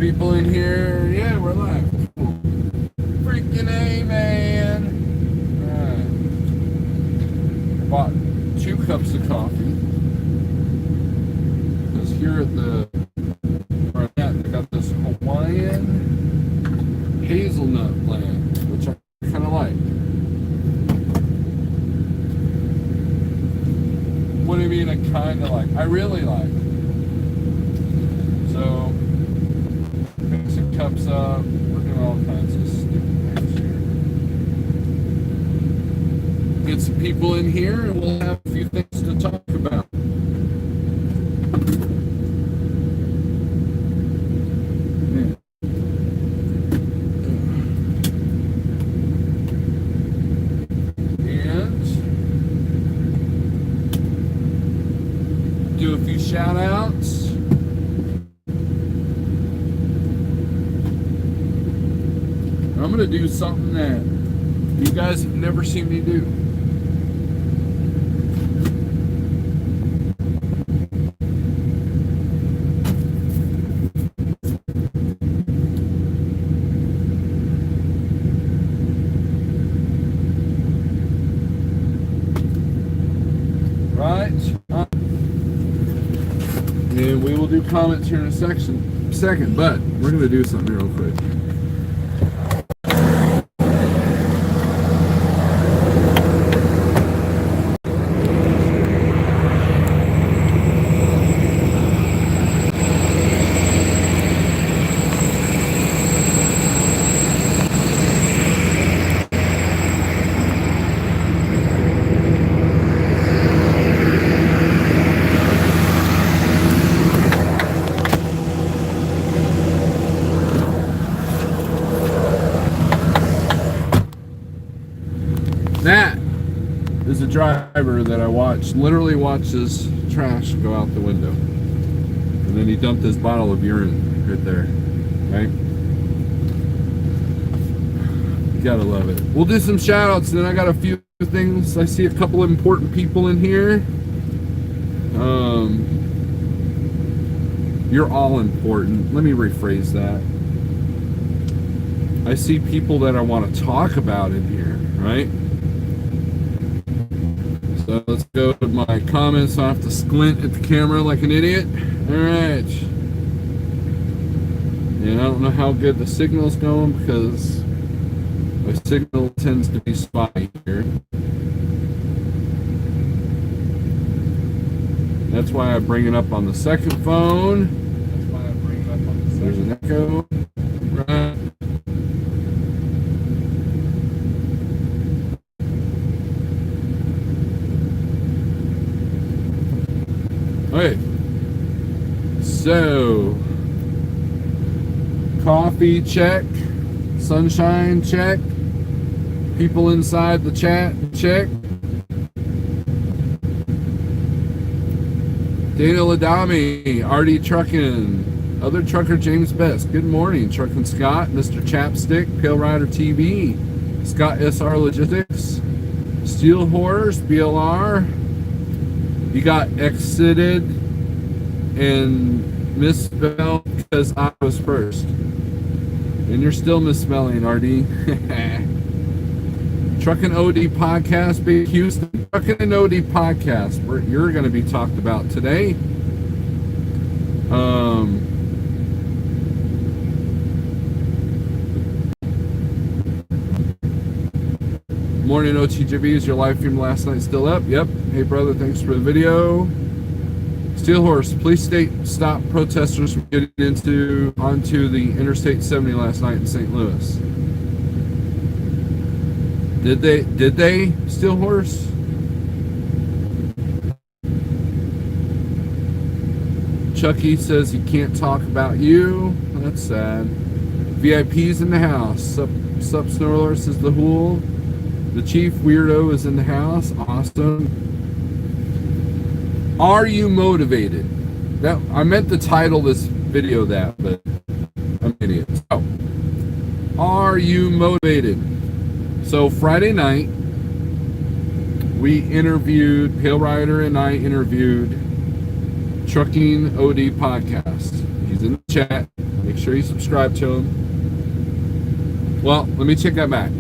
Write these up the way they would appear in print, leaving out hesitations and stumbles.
People in here. Yeah, we're live. Cool. Freaking A, man. Alright. Bought 2 cups of coffee. Because here at the where I'm at, they got this Hawaiian hazelnut blend, which I kind of like. What do you mean I kind of like? I really like. So, mixing cups up. We're doing all kinds of stupid things here. Get some people in here and we'll have a few things to talk about. Do a few shout outs. I'm going to do something that you guys have never seen me do. Right? And we will do comments here in a second, but we're going to do something real quick. That is a driver that I literally watches trash go out the window. And then he dumped his bottle of urine right there. Right? You gotta love it. We'll do some shout outs, and then I got a few things. I see a couple of important people in here. You're all important. Let me rephrase that. I see people that I want to talk about in here, right? So let's go to my comments. I have to squint at the camera like an idiot. Alright. And I don't know how good the signal's going because my signal tends to be spotty here. That's why I bring it up on the second phone. That's why I bring it up on the second. There's an echo. Right. Okay, so coffee check, sunshine check, people inside the chat check. Daniel Adami, RD Truckin', other trucker James Best. Good morning, Truckin' Scott, Mr. Chapstick, Pale Rider TV, Scott SR Logistics, Steel Horse, BLR. You got exited and misspelled because I was first. And you're still misspelling, RD. Truckin' OD Podcast, Big Houston. Truckin' and OD Podcast, where you're going to be talked about today. Morning OTJB, is your live stream last night still up? Yep. Hey brother, thanks for the video. Steel Horse, police stop protesters from getting onto the Interstate 70 last night in St. Louis. Did they, Steel Horse? Chucky says he can't talk about you. That's sad. VIP's in the house. Sup Snorler, says the Hool. The Chief Weirdo is in the house. Awesome. Are you motivated? That I meant to title this video that, but I'm an idiot. So, are you motivated? So Friday night, we interviewed, Pale Rider and I interviewed Trucking OD Podcast. He's in the chat. Make sure you subscribe to him. Well, let me take that back.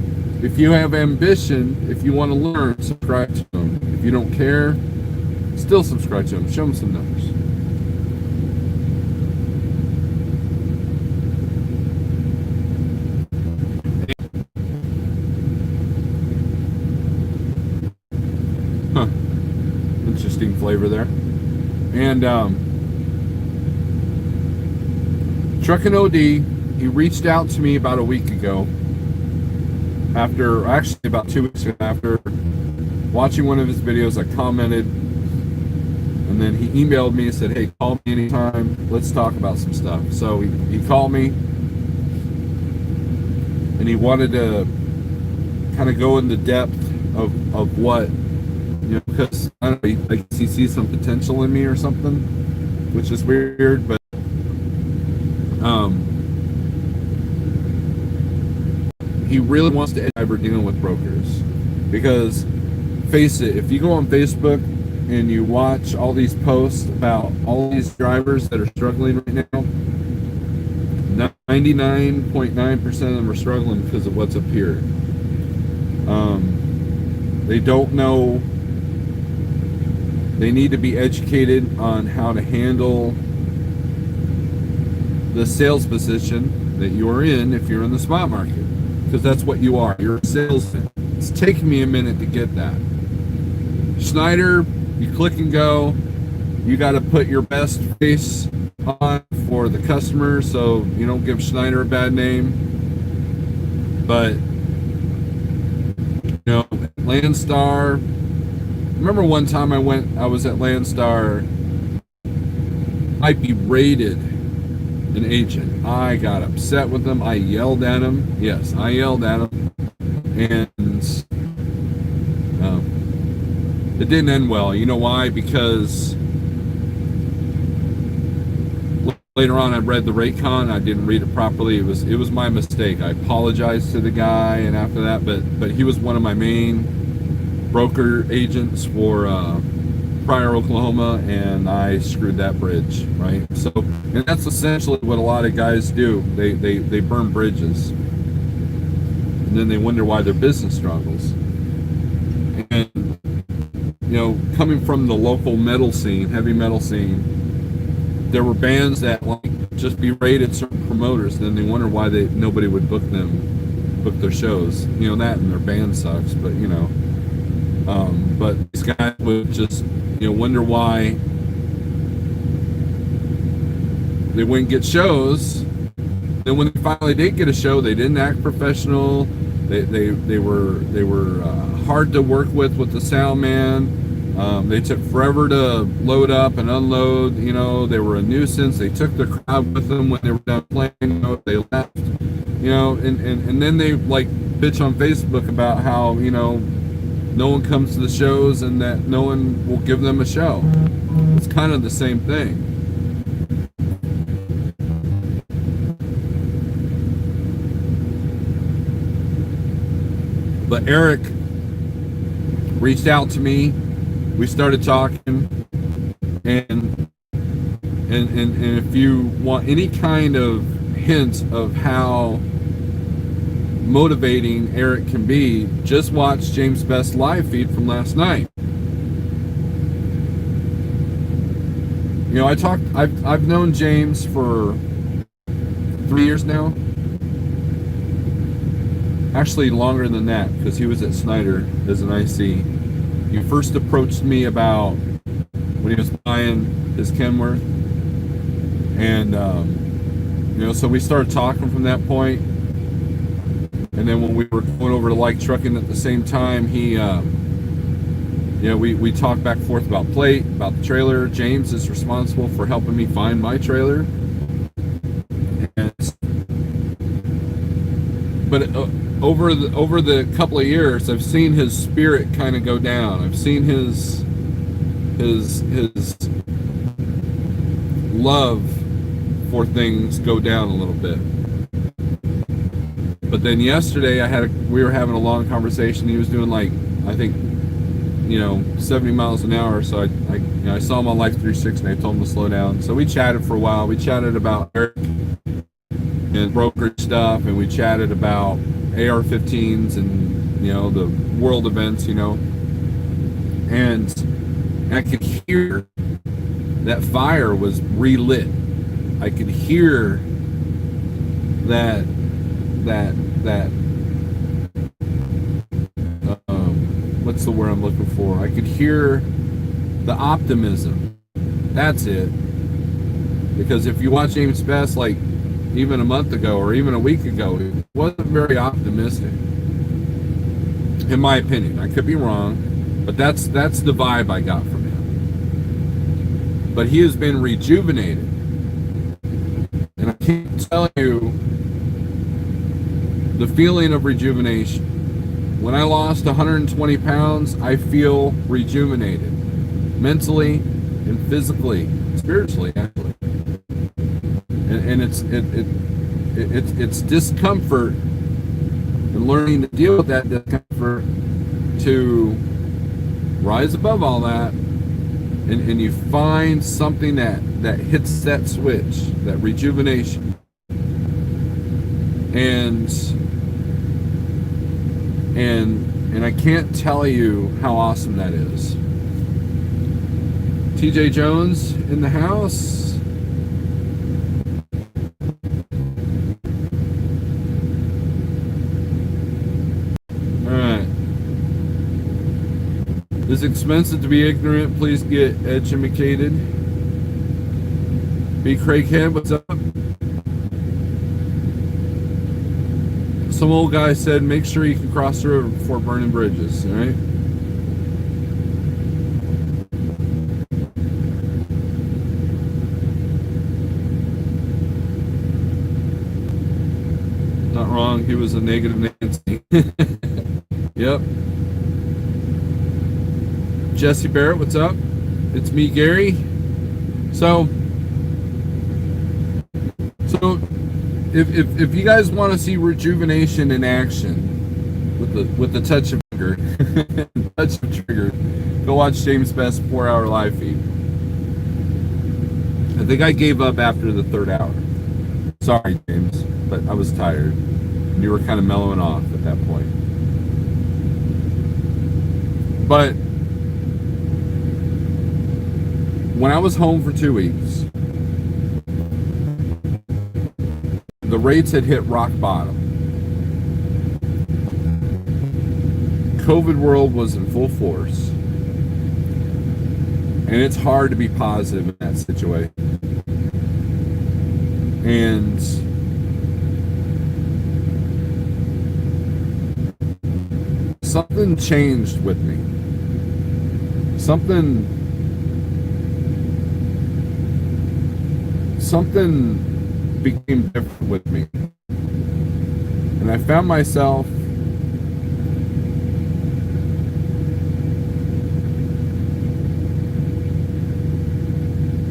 If you have ambition, if you want to learn, subscribe to him. If you don't care, still subscribe to him. Show him some numbers. Huh. Interesting flavor there. And Truckin' OD, he reached out to me about a week ago. Actually about 2 weeks ago, after watching one of his videos. I commented, and then he emailed me and said, hey, call me anytime, let's talk about some stuff. So he called me, and he wanted to kind of go into depth of what, because I don't know, I guess he sees some potential in me or something, which is weird, but he really wants to ever dealing with brokers, because face it, if you go on Facebook and you watch all these posts about all these drivers that are struggling right now, 99.9% of them are struggling because of what's up here. They don't know. They need to be educated on how to handle the sales position that you are in if you're in the spot market, because that's what you are. You're a salesman. It's taken me a minute to get that. Schneider, you click and go. You got to put your best face on for the customer so you don't give Schneider a bad name. But Landstar. Remember one time I was at Landstar. I berated an agent. I got upset with him. I yelled at him. Yes, I yelled at him. And it didn't end well. You know why? Because later on I read the rate con. I didn't read it properly. It was my mistake. I apologized to the guy, and after that, but he was one of my main broker agents for Pryor, Oklahoma, and I screwed that bridge, right? So, and that's essentially what a lot of guys do. They burn bridges, and then they wonder why their business struggles. And coming from the local metal scene, heavy metal scene, there were bands that just berated certain promoters, and then they wonder why nobody would book their shows. That, and their band sucks, but but these guys would just wonder why they wouldn't get shows. Then when they finally did get a show, they didn't act professional. They were hard to work with the sound man. They took forever to load up and unload. They were a nuisance. They took their crowd with them when they were done playing. They left. And then they bitch on Facebook about how no one comes to the shows and that no one will give them a show. It's kind of the same thing. But Eric reached out to me. We started talking, and if you want any kind of hint of how motivating Eric can be, just watch James Best's live feed from last night. I've known James for 3 years now. Actually longer than that, because he was at Schneider as an IC. He first approached me about when he was buying his Kenworth, and so we started talking from that point. And then when we were going over to Like Trucking at the same time, he we talked back and forth about plate, about the trailer. James is responsible for helping me find my trailer. But over the couple of years, I've seen his spirit kind of go down. I've seen his love for things go down a little bit. But then yesterday we were having a long conversation. He was doing I think 70 miles an hour. So I saw him on Life 360 and I told him to slow down. So we chatted for a while. We chatted about Eric and brokerage stuff, and we chatted about AR-15s and, you know, the world events, you know. And I could hear that fire was relit. I could hear that what's the word I'm looking for? I could hear the optimism. That's it. Because if you watch James Best, like even a month ago or even a week ago, it wasn't very optimistic, in my opinion. I could be wrong, but that's the vibe I got from him. But he has been rejuvenated, and I can't tell you the feeling of rejuvenation. When I lost 120 pounds, I feel rejuvenated, mentally and physically, spiritually, actually. And it's discomfort, and learning to deal with that discomfort to rise above all that, and you find something that hits that switch, that rejuvenation, and I can't tell you how awesome that is. TJ Jones in the house. Alright. It's expensive to be ignorant. Please get educated. Bigrigceo, what's up? Some old guy said, make sure you can cross the river before burning bridges, all right? Not wrong, he was a negative Nancy. Yep. Jesse Barrett, what's up? It's me, Gary. So if you guys want to see rejuvenation in action with the touch of trigger, touch of trigger, go watch James Best 4-hour live feed. I think I gave up after the 3rd hour. Sorry, James, but I was tired. And you were kind of mellowing off at that point. But when I was home for 2 weeks, the rates had hit rock bottom. COVID world was in full force. And it's hard to be positive in that situation. And something changed with me. Something became different with me. And I found myself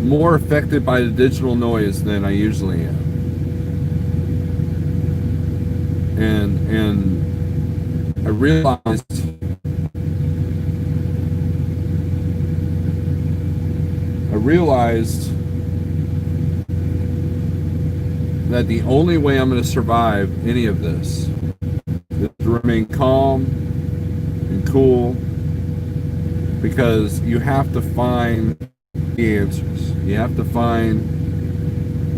more affected by the digital noise than I usually am. And I realized that the only way I'm going to survive any of this is to remain calm and cool, because you have to find the answers. You have to find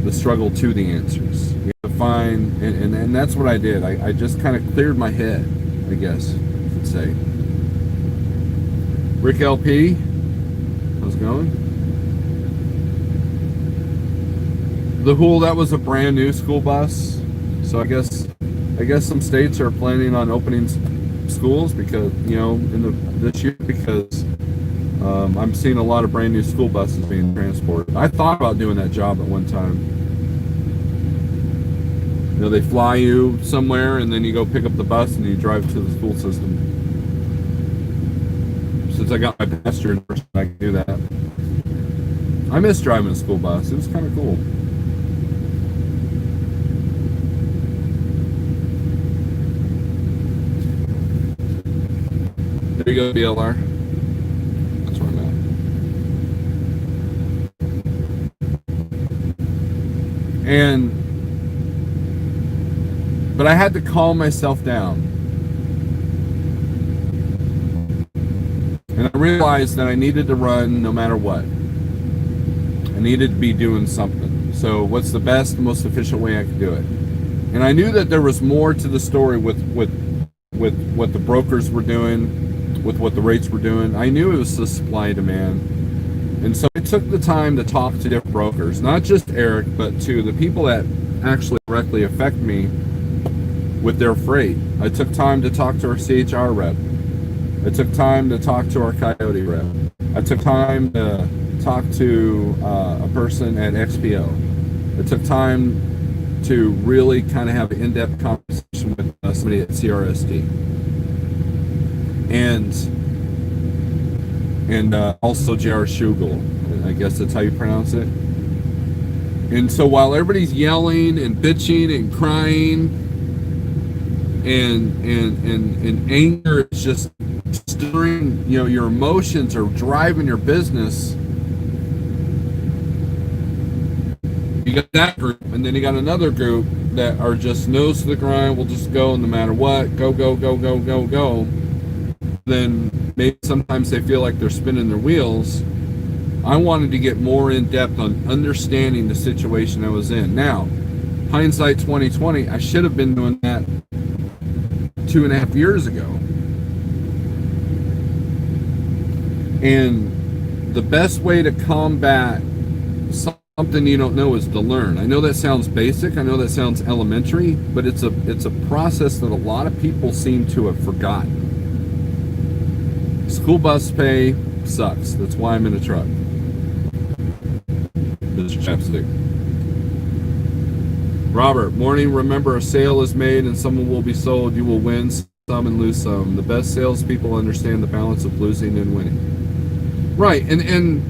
the struggle to the answers. You have to find, and that's what I did. I just kind of cleared my head, I guess you could say. Rick LP, how's it going? The Hool, that was a brand new school bus, so I guess some states are planning on opening schools because, you know, this year, because I'm seeing a lot of brand new school buses being transported. I thought about doing that job at one time. You know, they fly you somewhere and then you go pick up the bus and you drive to the school system. Since I got my pastor, I can do that. I miss driving a school bus. It was kind of cool. There you go, BLR. That's where I'm at. And But I had to calm myself down. And I realized that I needed to run no matter what. I needed to be doing something. So what's the best, most efficient way I could do it? And I knew that there was more to the story with what the brokers were doing, with what the rates were doing. I knew it was the supply and demand. And so I took the time to talk to different brokers, not just Eric, but to the people that actually directly affect me with their freight. I took time to talk to our CHR rep. I took time to talk to our Coyote rep. I took time to talk to a person at XPO. I took time to really kind of have an in-depth conversation with somebody at CRST. And also J.R. Schugel. I guess that's how you pronounce it. And so while everybody's yelling and bitching and crying and anger is just stirring, you know, your emotions are driving your business, you got that group, and then you got another group that are just nose to the grind, will just go no matter what, go. Then maybe sometimes they feel like they're spinning their wheels. I wanted to get more in depth on understanding the situation I was in. Now, hindsight 2020, I should have been doing that 2.5 years ago. And the best way to combat something you don't know is to learn. I know that sounds basic, I know that sounds elementary, but it's a process that a lot of people seem to have forgotten. School bus pay sucks. That's why I'm in a truck. Mr. Chapstick. Robert, morning, remember a sale is made and someone will be sold. You will win some and lose some. The best salespeople understand the balance of losing and winning. Right, and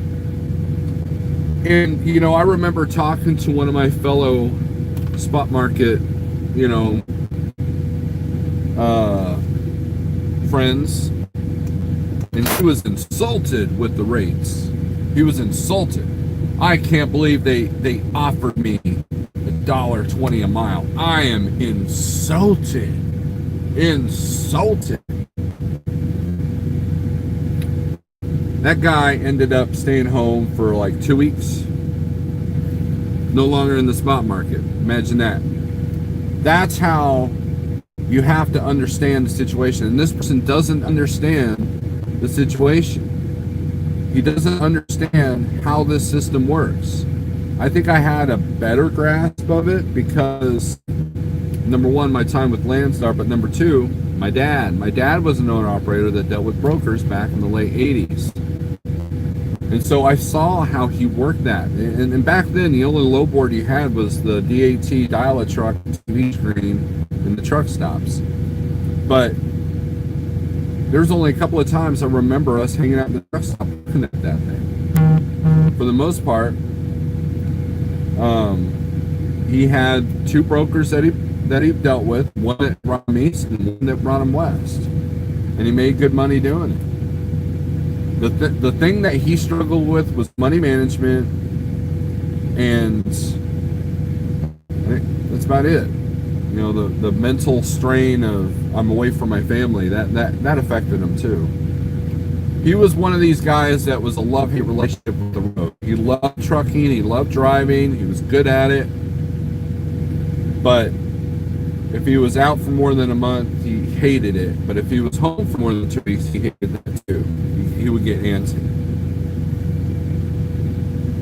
you know, I remember talking to one of my fellow spot market, you know, friends, and he was insulted with the rates. He was insulted. I can't believe they offered me $1.20 a mile. I am insulted. That guy ended up staying home for like 2 weeks. No longer in the spot market. Imagine that. That's how you have to understand the situation. And this person doesn't understand the situation. He doesn't understand how this system works. I think I had a better grasp of it because, number one, my time with Landstar, but number two, my dad. My dad was an owner-operator that dealt with brokers back in the late 80s. And so I saw how he worked that. And back then, the only low board you had was the DAT dial-a-truck TV screen and the truck stops. But there's only a couple of times I remember us hanging out in the truck stop looking at that thing. For the most part, he had two brokers that he dealt with, one that brought him east and one that brought him west. And he made good money doing it. The thing that he struggled with was money management, and that's about it. You know, the mental strain of I'm away from my family, that affected him too. He was one of these guys that was a love-hate relationship with the road. He loved trucking, he loved driving, he was good at it. But if he was out for more than a month, he hated it. But if he was home for more than 2 weeks, he hated that too. He would get antsy.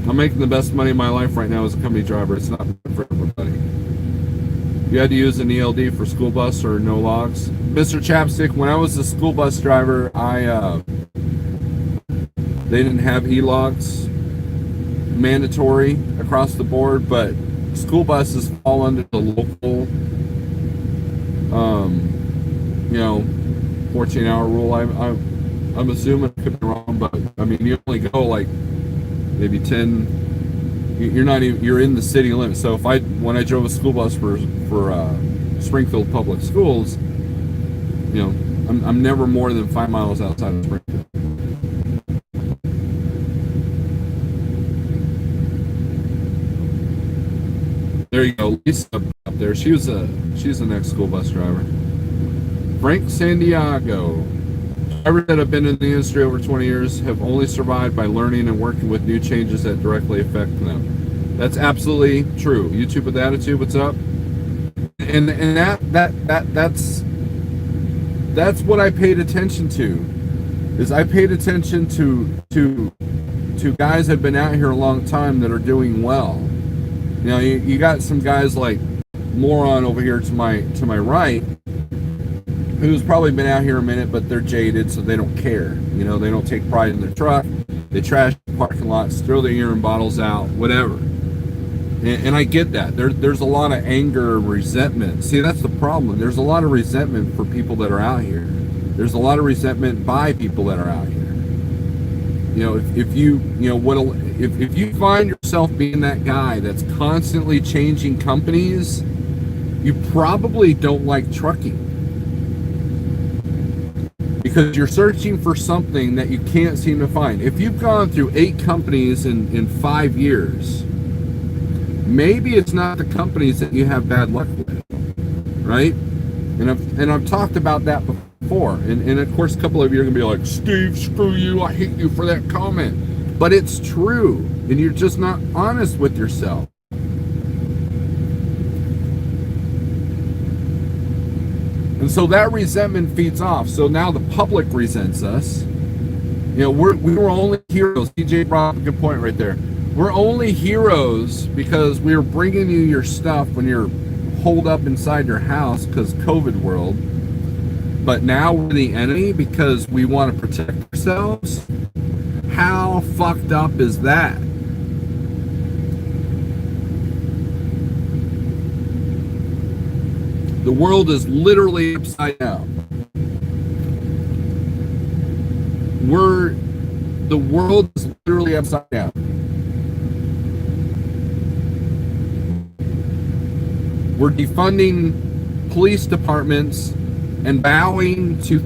I'm making the best money of my life right now as a company driver. It's not for everybody. You had to use an ELD for school bus or no logs. Mr. Chapstick, when I was a school bus driver, they didn't have e-logs mandatory across the board, but school buses fall under the local 14-hour rule. I'm assuming, I could be wrong, but I mean, you only go like maybe 10. You're in the city limits. So when I drove a school bus for Springfield Public Schools, you know, I'm never more than 5 miles outside of Springfield. There you go, Lisa up there. She's an ex-school bus driver. Frank Santiago. Drivers that have been in the industry over 20 years have only survived by learning and working with new changes that directly affect them. That's absolutely true. YouTube with Attitude, what's up? And that's what I paid attention to. Is I paid attention to guys that have been out here a long time that are doing well. You know, you got some guys like Moron over here to my right, who's probably been out here a minute, but they're jaded, so they don't care. You know, they don't take pride in their truck. They trash the parking lots, throw their urine bottles out, whatever. And I get that. There's a lot of anger and resentment. See, that's the problem. There's a lot of resentment for people that are out here. There's a lot of resentment by people that are out here. You know, if you find yourself being that guy that's constantly changing companies, you probably don't like trucking. Because you're searching for something that you can't seem to find. If you've gone through 8 companies in 5 years, maybe it's not the companies that you have bad luck with, right? And I've talked about that before. And of course, a couple of you are going to be like, Steve, screw you. I hate you for that comment. But it's true. And you're just not honest with yourself. And so that resentment feeds off. So now the public resents us. You know, we were only heroes. DJ brought up a good point right there. We're only heroes because we were bringing you your stuff when you're holed up inside your house because COVID world. But now we're the enemy because we want to protect ourselves? How fucked up is that? The world is literally upside down. The world is literally upside down. We're defunding police departments and bowing to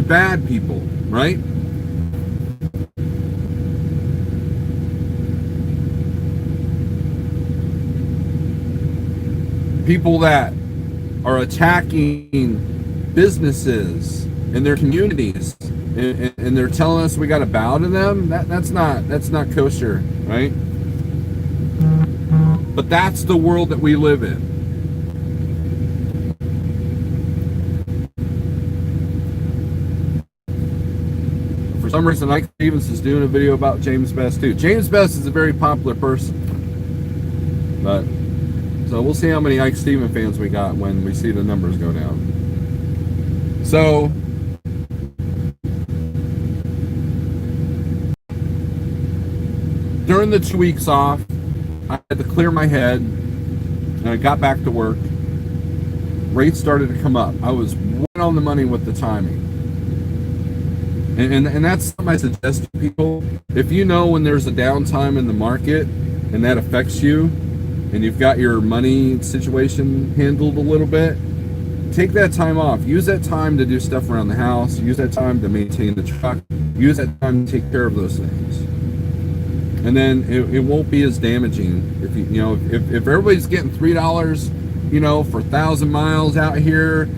bad people, right? People that are attacking businesses in their communities, and they're telling us we got to bow to them. That's not kosher, right? But that's the world that we live in. For some reason, Ike Stevens is doing a video about James Best too. James Best is a very popular person, but so we'll see how many Ike Stevens fans we got when we see the numbers go down. So during the 2 weeks off, I had to clear my head, and I got back to work. Rates started to come up. I was right on the money with the timing. And that's something I suggest to people. If you know when there's a downtime in the market and that affects you, and you've got your money situation handled a little bit, take that time off. Use that time to do stuff around the house. Use that time to maintain the truck. Use that time to take care of those things. And then it won't be as damaging if if everybody's getting $3, for 1,000 miles out here,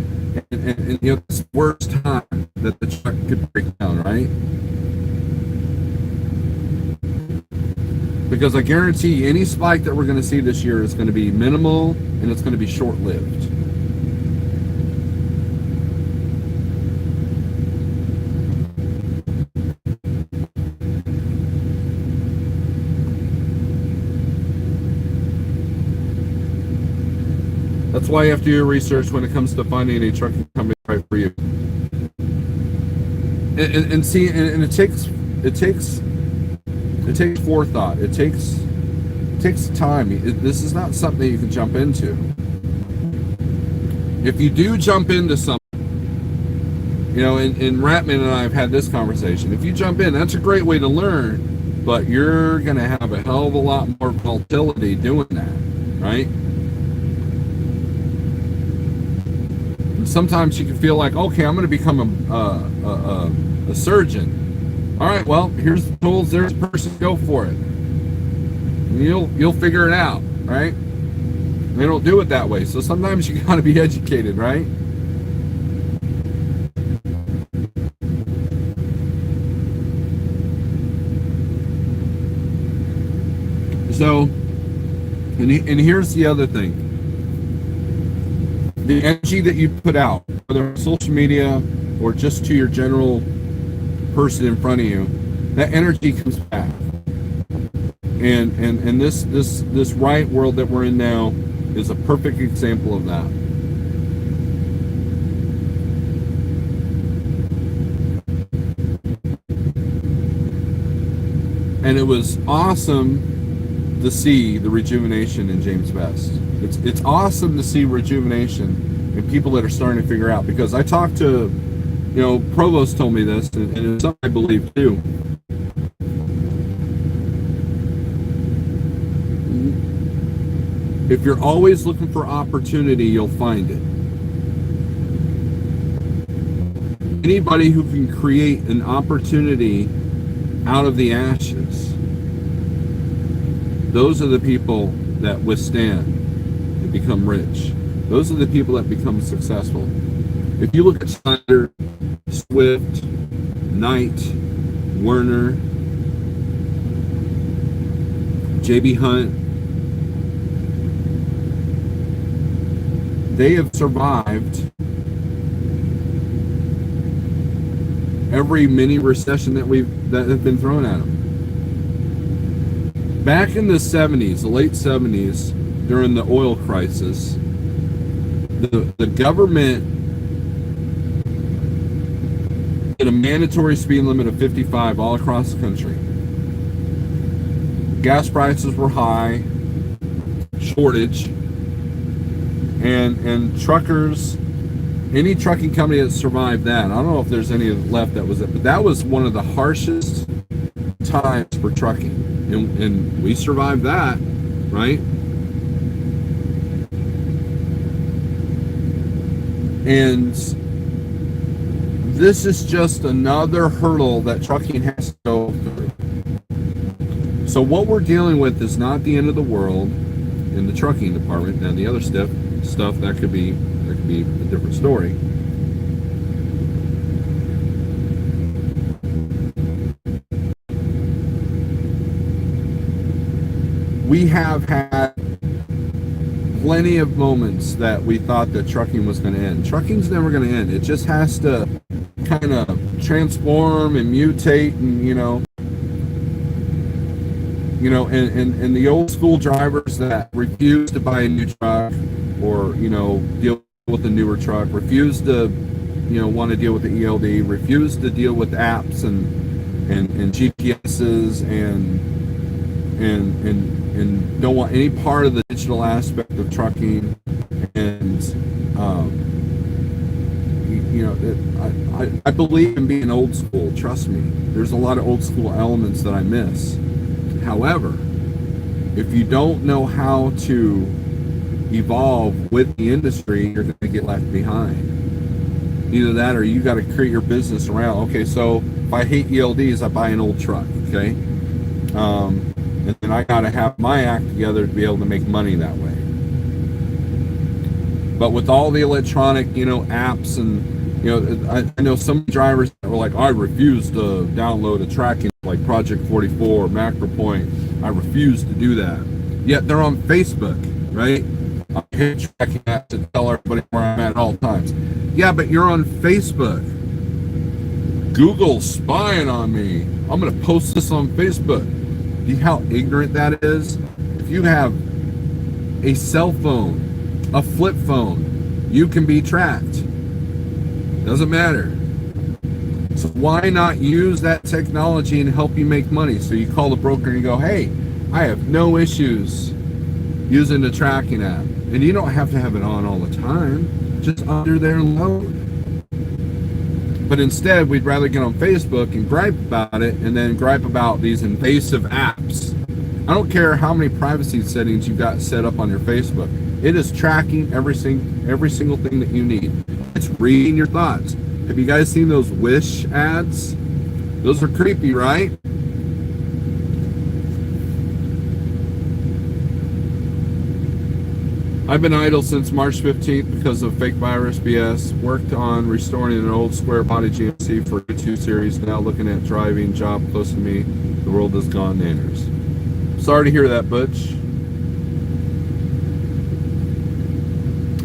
and it's the worst time that the truck could break down, right? Because I guarantee you, any spike that we're going to see this year is going to be minimal, and it's going to be short-lived. That's why you have to do your research when it comes to finding a trucking company right for you. And see, and it takes forethought. It takes time. This is not something you can jump into. If you do jump into something, and Ratman and I have had this conversation. If you jump in, that's a great way to learn, but you're going to have a hell of a lot more volatility doing that, right? Sometimes you can feel like, okay, I'm going to become a surgeon. All right, well, here's the tools. There's a person. Go for it. You'll figure it out, right? They don't do it that way. So sometimes you got to be educated, right? So, and here's the other thing. The energy that you put out, whether on social media or just to your general person in front of you, that energy comes back. And this riot world that we're in now is a perfect example of that. And it was awesome to see the rejuvenation in James Best. It's awesome to see rejuvenation in people that are starting to figure out, because I talked to, Provost told me this, and it's something I believe too. If you're always looking for opportunity, you'll find it. Anybody who can create an opportunity out of the ashes, those are the people that withstand and become rich. Those are the people that become successful. If you look at Schneider, Swift, Knight, Werner, J.B. Hunt, they have survived every mini recession that have been thrown at them. Back in the 70s, the late 70s, during the oil crisis, the government did a mandatory speed limit of 55 all across the country. Gas prices were high, shortage, and truckers, any trucking company that survived that, I don't know if there's any left that was it, but that was one of the harshest times for trucking, and we survived that, right? And this is just another hurdle that trucking has to go through. So what we're dealing with is not the end of the world in the trucking department. Now the other stuff that could be a different story. We have had plenty of moments that we thought that trucking was going to end. Trucking's never going to end. It just has to kind of transform and mutate, and and the old school drivers that refuse to buy a new truck or deal with a newer truck, refuse to want to deal with the ELD, refuse to deal with apps and GPSs and don't want any part of the digital aspect of trucking. And I believe in being old school. Trust me, there's a lot of old school elements that I miss. However, if you don't know how to evolve with the industry, you're going to get left behind. Either that, or you got to create your business around, okay, so if I hate ELDs, I buy an old truck, okay? And then I got to have my act together to be able to make money that way. But with all the electronic, apps and, I know some drivers that were like, I refuse to download a tracking like Project 44 or MacroPoint. I refuse to do that. Yet they're on Facebook, right? I hate tracking apps to tell everybody where I'm at all times. Yeah, but you're on Facebook. Google's spying on me. I'm going to post this on Facebook. See how ignorant that is? If you have a cell phone, a flip phone, you can be tracked. Doesn't matter. So why not use that technology and help you make money? So you call the broker and you go, hey, I have no issues using the tracking app. And you don't have to have it on all the time, just under their load. But instead, we'd rather get on Facebook and gripe about it, and then gripe about these invasive apps. I don't care how many privacy settings you got set up on your Facebook. It is tracking every single thing that you need. It's reading your thoughts. Have you guys seen those Wish ads? Those are creepy, right? I've been idle since March 15th because of fake virus BS. Worked on restoring an old square body GMC for a 2 series. Now looking at driving job close to me. The world has gone nanners. Sorry to hear that, Butch.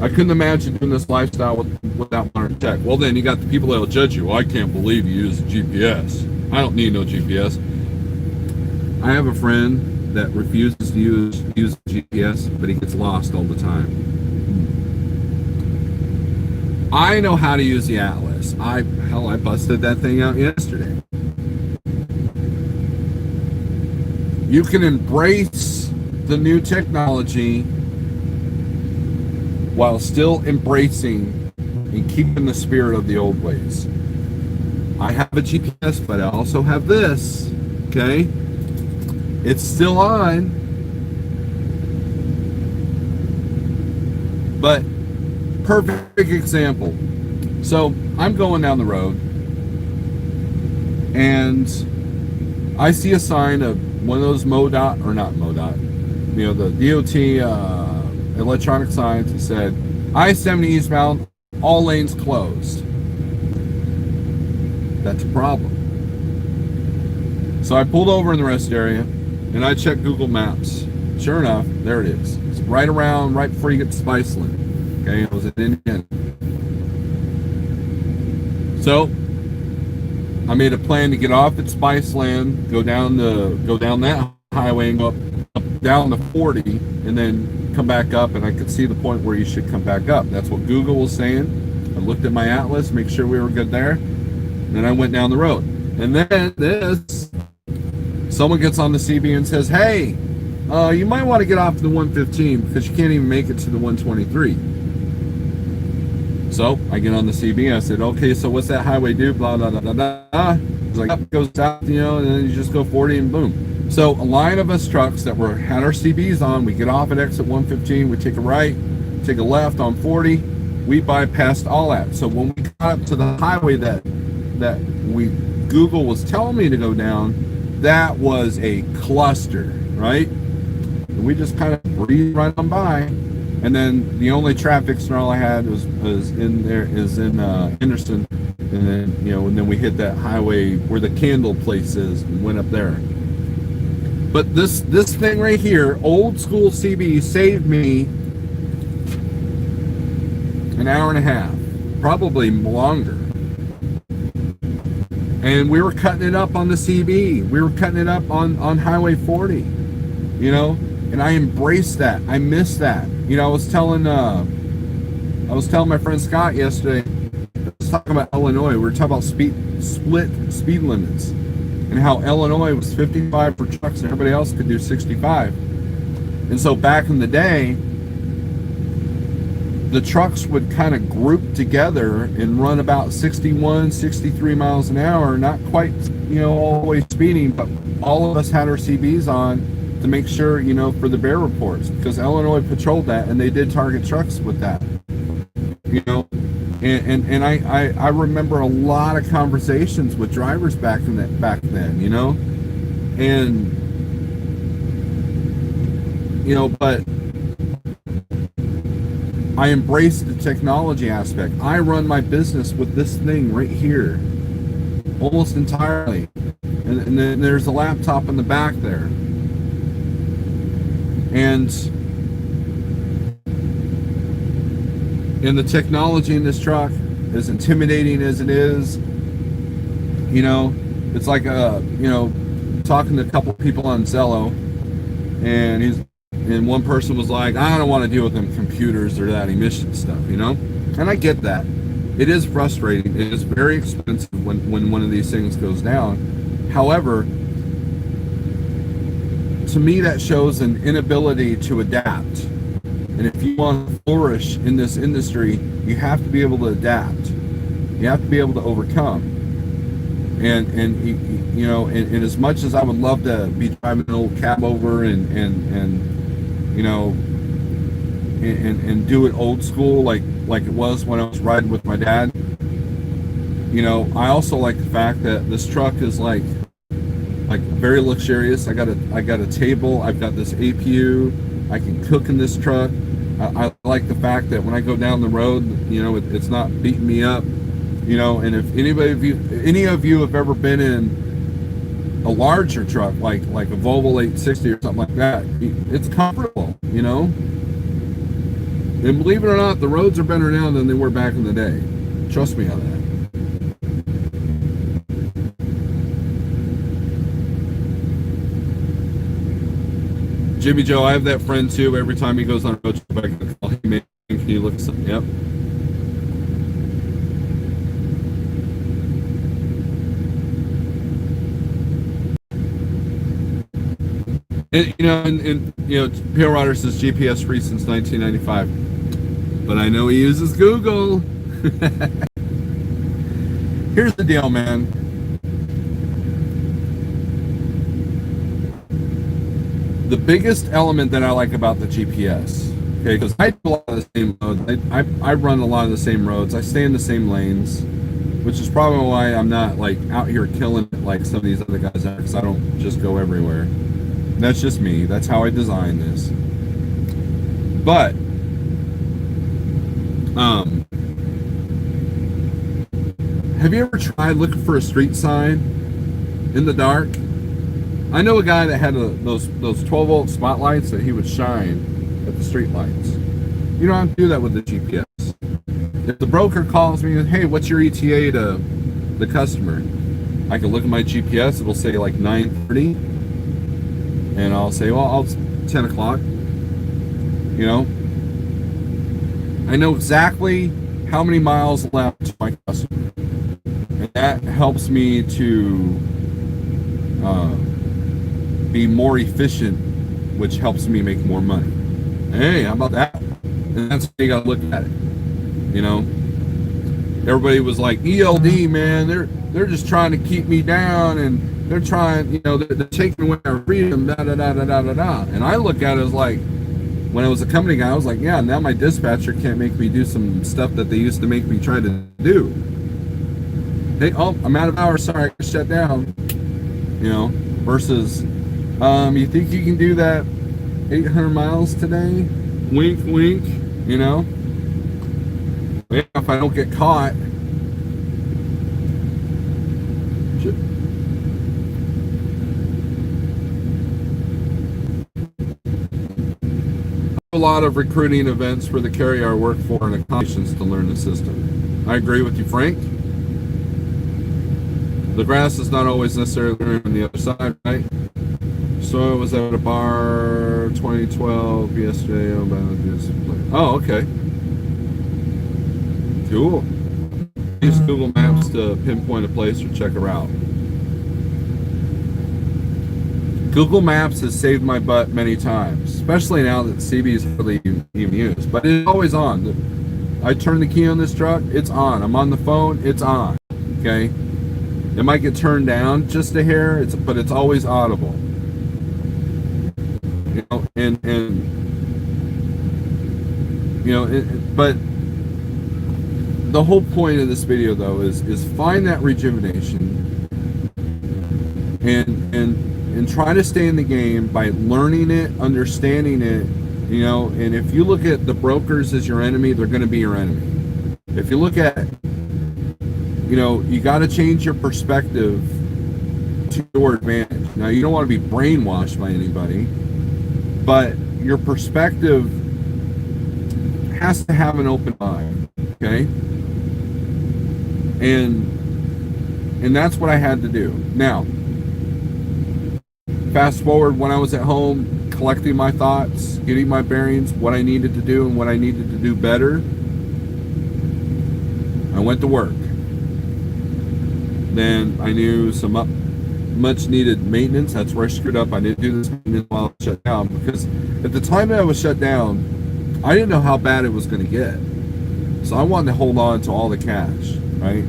I couldn't imagine doing this lifestyle without modern tech. Well, then you got the people that will judge you. Well, I can't believe you use a GPS. I don't need no GPS. I have a friend that refuses to use GPS, but he gets lost all the time. I know how to use the Atlas. I busted that thing out yesterday. You can embrace the new technology while still embracing and keeping the spirit of the old ways. I have a GPS, but I also have this, okay? It's still on, but perfect example. So I'm going down the road and I see a sign of one of those MoDOT, or not MoDOT, you know, the DOT electronic signs that said I-70 eastbound, all lanes closed. That's a problem. So I pulled over in the rest area and I checked Google Maps. Sure enough, there it is. It's right before you get to Spiceland. Okay, it was in Indiana. So I made a plan to get off at Spiceland, go down that highway and go up down the 40, and then come back up, and I could see the point where you should come back up. That's what Google was saying. I looked at my Atlas, make sure we were good there, and then I went down the road. And then someone gets on the CB and says, hey, you might want to get off the 115 because you can't even make it to the 123. So I get on the CB, I said, okay, so what's that highway do? Blah, blah, blah, blah, blah. It's like, it goes south, you know, and then you just go 40 and boom. So a line of us trucks that had our CBs on, we get off at exit 115, we take a right, take a left on 40, we bypassed all that. So when we got up to the highway that Google was telling me to go down, that was a cluster, right? And we just kind of breezed right on by. And then the only traffic snarl I had was in Henderson, and then we hit that highway where the candle place is and went up there. But this thing right here, old school CB, saved me an hour and a half, probably longer. And we were cutting it up on the CB. We were cutting it up on Highway 40, you know. And I embraced that. I missed that. You know, I was telling my friend Scott yesterday. I was talking about Illinois. We were talking about split speed limits, and how Illinois was 55 for trucks and everybody else could do 65. And so back in the day, the trucks would kind of group together and run about 61, 63 miles an hour, not quite, you know, all the way speeding, but all of us had our CBs on to make sure, you know, for the bear reports, because Illinois patrolled that and they did target trucks with that, you know. And I remember a lot of conversations with drivers back then, you know, and you know, but I embraced the technology aspect. I run my business with this thing right here, almost entirely, and then there's a laptop in the back there, and the technology in this truck, as intimidating as it is, you know, it's like you know, talking to a couple people on Zello, and one person was like, I don't want to deal with them computers or that emission stuff, you know. And I get that. It is frustrating. It is very expensive when one of these things goes down. However, to me, that shows an inability to adapt. And if you want to flourish in this industry, you have to be able to adapt. You have to be able to overcome. And you know, and as much as I would love to be driving an old cab over and you know, and do it old school like it was when I was riding with my dad, you know, I also like the fact that this truck is like very luxurious. I got a table. I've got this APU. I can cook in this truck. I like the fact that when I go down the road, it's not beating me up, and if any of you have ever been in a larger truck, like a Volvo 860 or something like that, it's comfortable, and believe it or not, the roads are better now than they were back in the day. Trust me on that. Jimmy Joe, I have that friend too. Every time he goes on a road trip, I can call him. Can you look at something? Yep. And Pale Rider says GPS free since 1995, but I know he uses Google. Here's the deal, man. The biggest element that I like about the GPS, okay, because I do a lot of the same roads. I run a lot of the same roads. I stay in the same lanes, which is probably why I'm not like out here killing it like some of these other guys are, because I don't just go everywhere. And that's just me. That's how I design this. But have you ever tried looking for a street sign in the dark? I know a guy that had those 12-volt spotlights that he would shine at the street lights. You don't have to do that with the GPS. If the broker calls me and, hey, what's your ETA to the customer? I can look at my GPS. It'll say like 9:30. And I'll say, well, it's 10 o'clock. I know exactly how many miles left to my customer. And that helps me to be more efficient, which helps me make more money. Hey, how about that? And that's how you gotta look at it. Everybody was like, ELD, man, they're just trying to keep me down, and they're trying, they're taking away our freedom, da da da da da da da. And I look at it as like, when I was a company guy, I was like, yeah, now my dispatcher can't make me do some stuff that they used to make me try to do. Hey, I'm out of hours, sorry, I got shut down. Versus, you think you can do that 800 miles today? Wink, wink, Yeah, if I don't get caught. A lot of recruiting events for the carrier I work for and accommodations to learn the system. I agree with you, Frank. The grass is not always necessarily green on the other side, right? So I was at a bar 2012 yesterday. Oh, okay. Cool. Use Google Maps to pinpoint a place or check a route. Google Maps has saved my butt many times, especially now that CB is hardly even used. But it's always on. I turn the key on this truck, it's on. I'm on the phone, it's on. Okay? It might get turned down just a hair, but it's always audible. But the whole point of this video though is find that rejuvenation and try to stay in the game by learning it, understanding it, and if you look at the brokers as your enemy, they're going to be your enemy. If you look at, you got to change your perspective to your advantage. Now, you don't want to be brainwashed by anybody, but your perspective has to have an open mind, okay? And that's what I had to do. Now, fast forward, when I was at home collecting my thoughts, getting my bearings, what I needed to do and what I needed to do better, I went to work. Then I knew some much needed maintenance. That's where I screwed up. I didn't do this maintenance while I was shut down, because at the time that I was shut down, I didn't know how bad it was going to get. So I wanted to hold on to all the cash, right?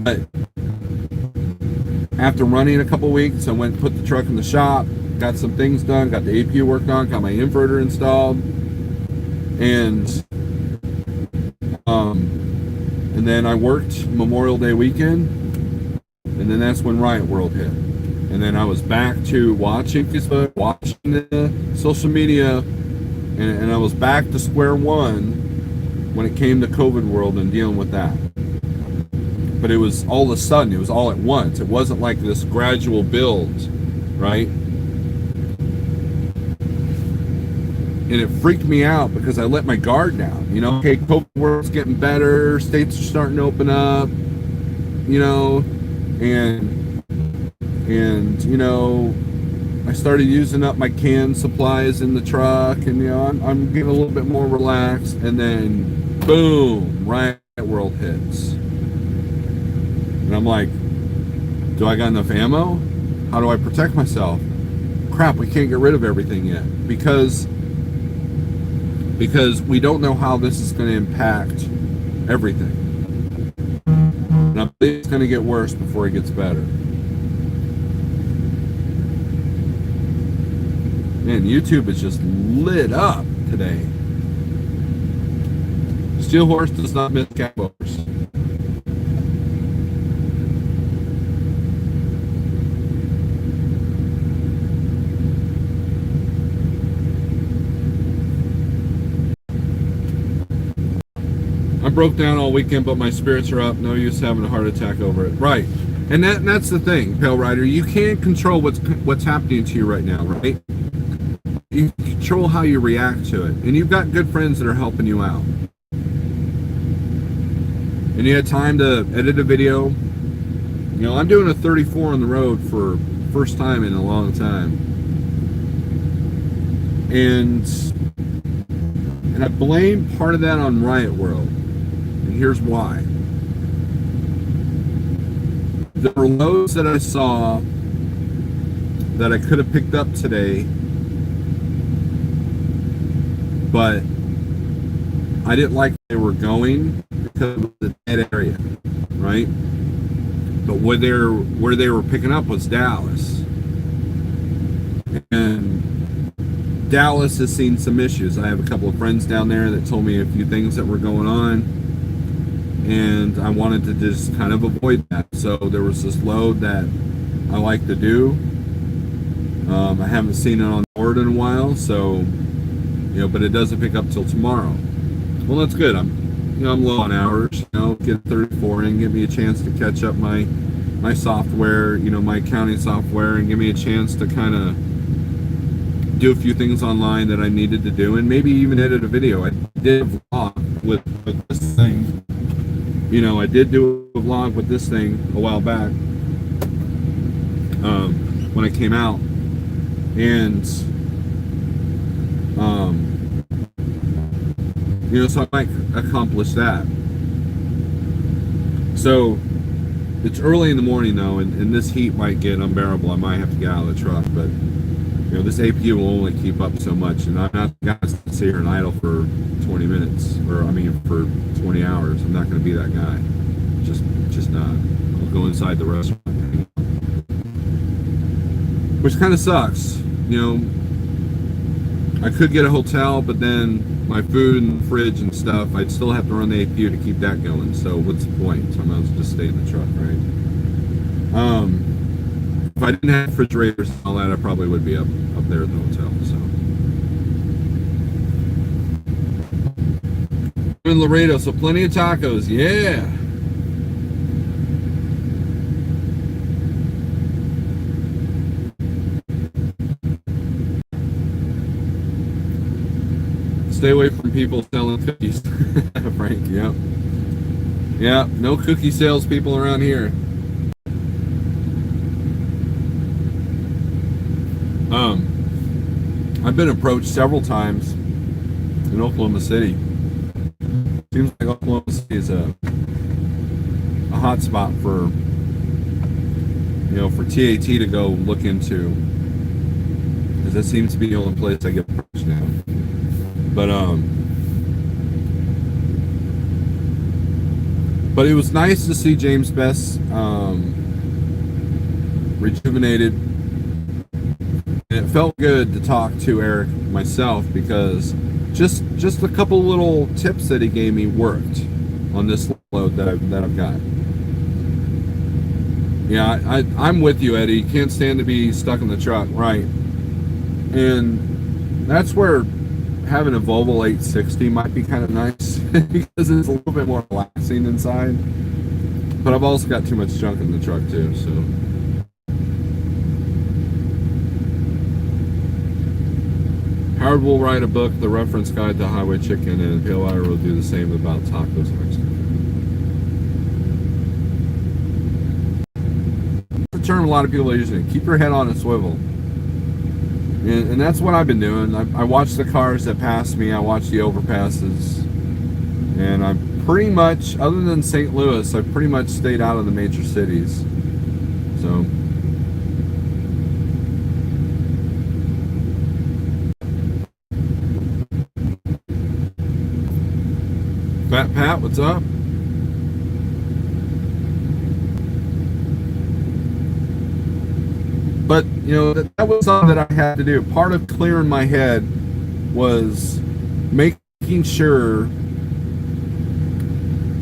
But after running a couple weeks, I went and put the truck in the shop, got some things done, got the APU worked on, got my inverter installed, and then I worked Memorial Day weekend, and then that's when Riot World hit. And then I was back to watching Facebook, watching the social media, and I was back to square one when it came to COVID world and dealing with that. But it was all of a sudden, it was all at once. It wasn't like this gradual build, right? And it freaked me out because I let my guard down. You know, okay, COVID world's getting better, states are starting to open up, you know, and you know, I started using up my canned supplies in the truck, and you know, I'm getting a little bit more relaxed, and then boom, Riot World hits. And I'm like, do I got enough ammo? How do I protect myself? Crap, we can't get rid of everything yet because we don't know how this is going to impact everything. And I believe it's going to get worse before it gets better. Man, YouTube is just lit up today. Steel Horse does not miss cap overs. I broke down all weekend, but my spirits are up. No use having a heart attack over it. Right. And that's the thing, Pale Rider. You can't control what's happening to you right now, right? You control how you react to it. And you've got good friends that are helping you out. And you had time to edit a video. You know, I'm doing a 34 on the road for first time in a long time. And I blame part of that on Riot World. And here's why. There were loads that I saw that I could have picked up today, but I didn't like they were going because of the dead area, right? But where they were picking up was Dallas. And Dallas has seen some issues. I have a couple of friends down there that told me a few things that were going on, and I wanted to just kind of avoid that. So there was this load that I like to do. I haven't seen it on board in a while, so you know, but it doesn't pick up till tomorrow. Well, that's good. I'm low on hours. You know, get 34 in, give me a chance to catch up my software, you know, my accounting software, and give me a chance to kind of do a few things online that I needed to do, and maybe even edit a video. I did a vlog with this thing. You know, I did do a vlog with this thing a while back when it came out, and you know, so I might accomplish that. So it's early in the morning though, and this heat might get unbearable. I might have to get out of the truck, but you know, this APU will only keep up so much, and I'm not the guy to sit here and idle for 20 minutes, or I mean for 20 hours. I'm not going to be that guy. Just not. I'll go inside the restaurant, which kind of sucks. You know, I could get a hotel, but then my food and fridge and stuff, I'd still have to run the APU to keep that going. So what's the point? So I might as well just stay in the truck, right? If I didn't have refrigerators and all that, I probably would be up there at the hotel. So I'm in Laredo, so plenty of tacos. Yeah. Stay away from people selling cookies. Frank, yep. Yeah, no cookie sales people around here. I've been approached several times in Oklahoma City. Seems like Oklahoma City is a hot spot for, you know, for TAT to go look into, because that seems to be the only place I get approached now. But it was nice to see James Best rejuvenated. And it felt good to talk to Eric myself, because just a couple little tips that he gave me worked on this load that I've got. Yeah, I'm with you, Eddie. You can't stand to be stuck in the truck, right? And that's where having a Volvo 860 might be kind of nice because it's a little bit more relaxing inside. But I've also got too much junk in the truck too, so. Howard will write a book, The Reference Guide to Highway Chicken, and Pale Rider will do the same about tacos next time. It's a term a lot of people are using. Keep your head on a swivel. And that's what I've been doing. I watch the cars that pass me. I watch the overpasses. And I'm pretty much, other than St. Louis, I've pretty much stayed out of the major cities. So. Fat Pat, what's up? But, you know, that was something that I had to do. Part of clearing my head was making sure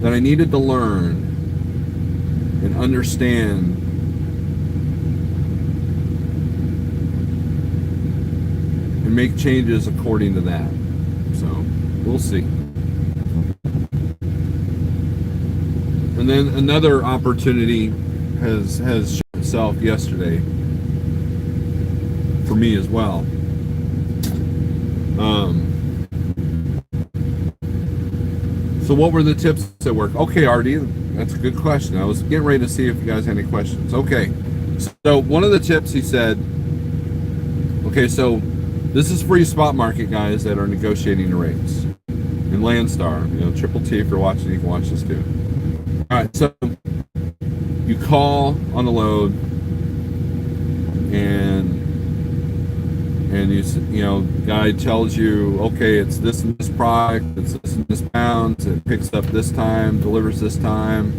that I needed to learn and understand and make changes according to that. So, we'll see. And then another opportunity has shown itself yesterday for me as well. So what were the tips that work? Okay, Artie, that's a good question. I was getting ready to see if you guys had any questions. Okay, so one of the tips he said, okay, so this is for you spot market guys that are negotiating the rates. And Landstar, you know, Triple T, if you're watching, you can watch this too. All right, so you call on the load, and you know, guy tells you, okay, it's this and this product, it's this and this pounds, it picks up this time, delivers this time.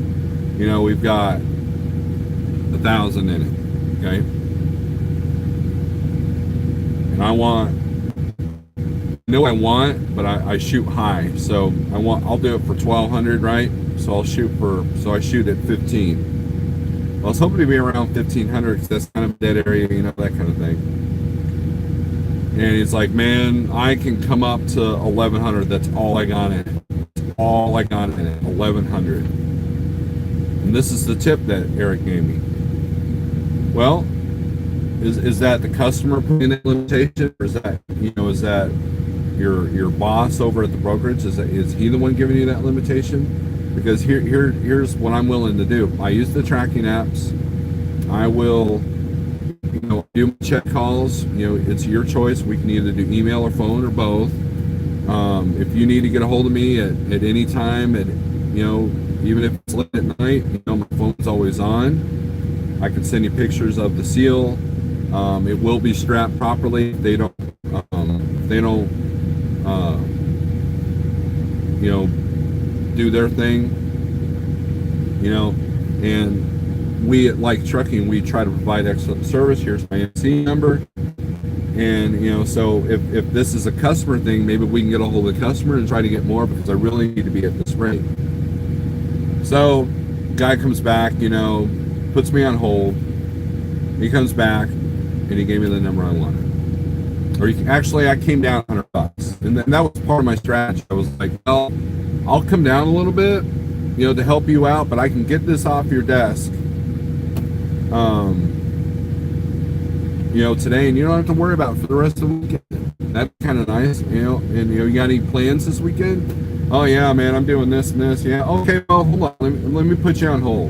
You know, we've got 1,000 in it, okay? And I want, but I shoot high, so I'll do it for 1,200, right? So I shoot at 15. I was hoping to be around 1,500 because that's kind of a dead area, you know, that kind of thing. And he's like, man, I can come up to 1,100. That's all I got in it. That's all I got in it, 1,100. And this is the tip that Eric gave me. Well, is that the customer putting that limitation, or is that your boss over at the brokerage? Is he the one giving you that limitation? Because here's what I'm willing to do. I use the tracking apps. I will, you know, do check calls. You know, it's your choice. We can either do email or phone or both. If you need to get a hold of me at any time, you know, even if it's late at night, you know, my phone's always on. I can send you pictures of the seal. It will be strapped properly. They don't, you know, do their thing, you know. And we at Like Trucking, we try to provide excellent service. Here's my MC number. And, you know, so if this is a customer thing, maybe we can get a hold of the customer and try to get more, because I really need to be at this rate. So guy comes back, you know, puts me on hold. He comes back and he gave me the number I wanted. Or actually, I came down $100, and that was part of my strategy. I was like, well, I'll come down a little bit, you know, to help you out, but I can get this off your desk, you know, today, and you don't have to worry about it for the rest of the weekend. That's kind of nice, you know. And, you know, you got any plans this weekend? Oh yeah, man, I'm doing this and this. Yeah, okay, well, hold on, let me put you on hold.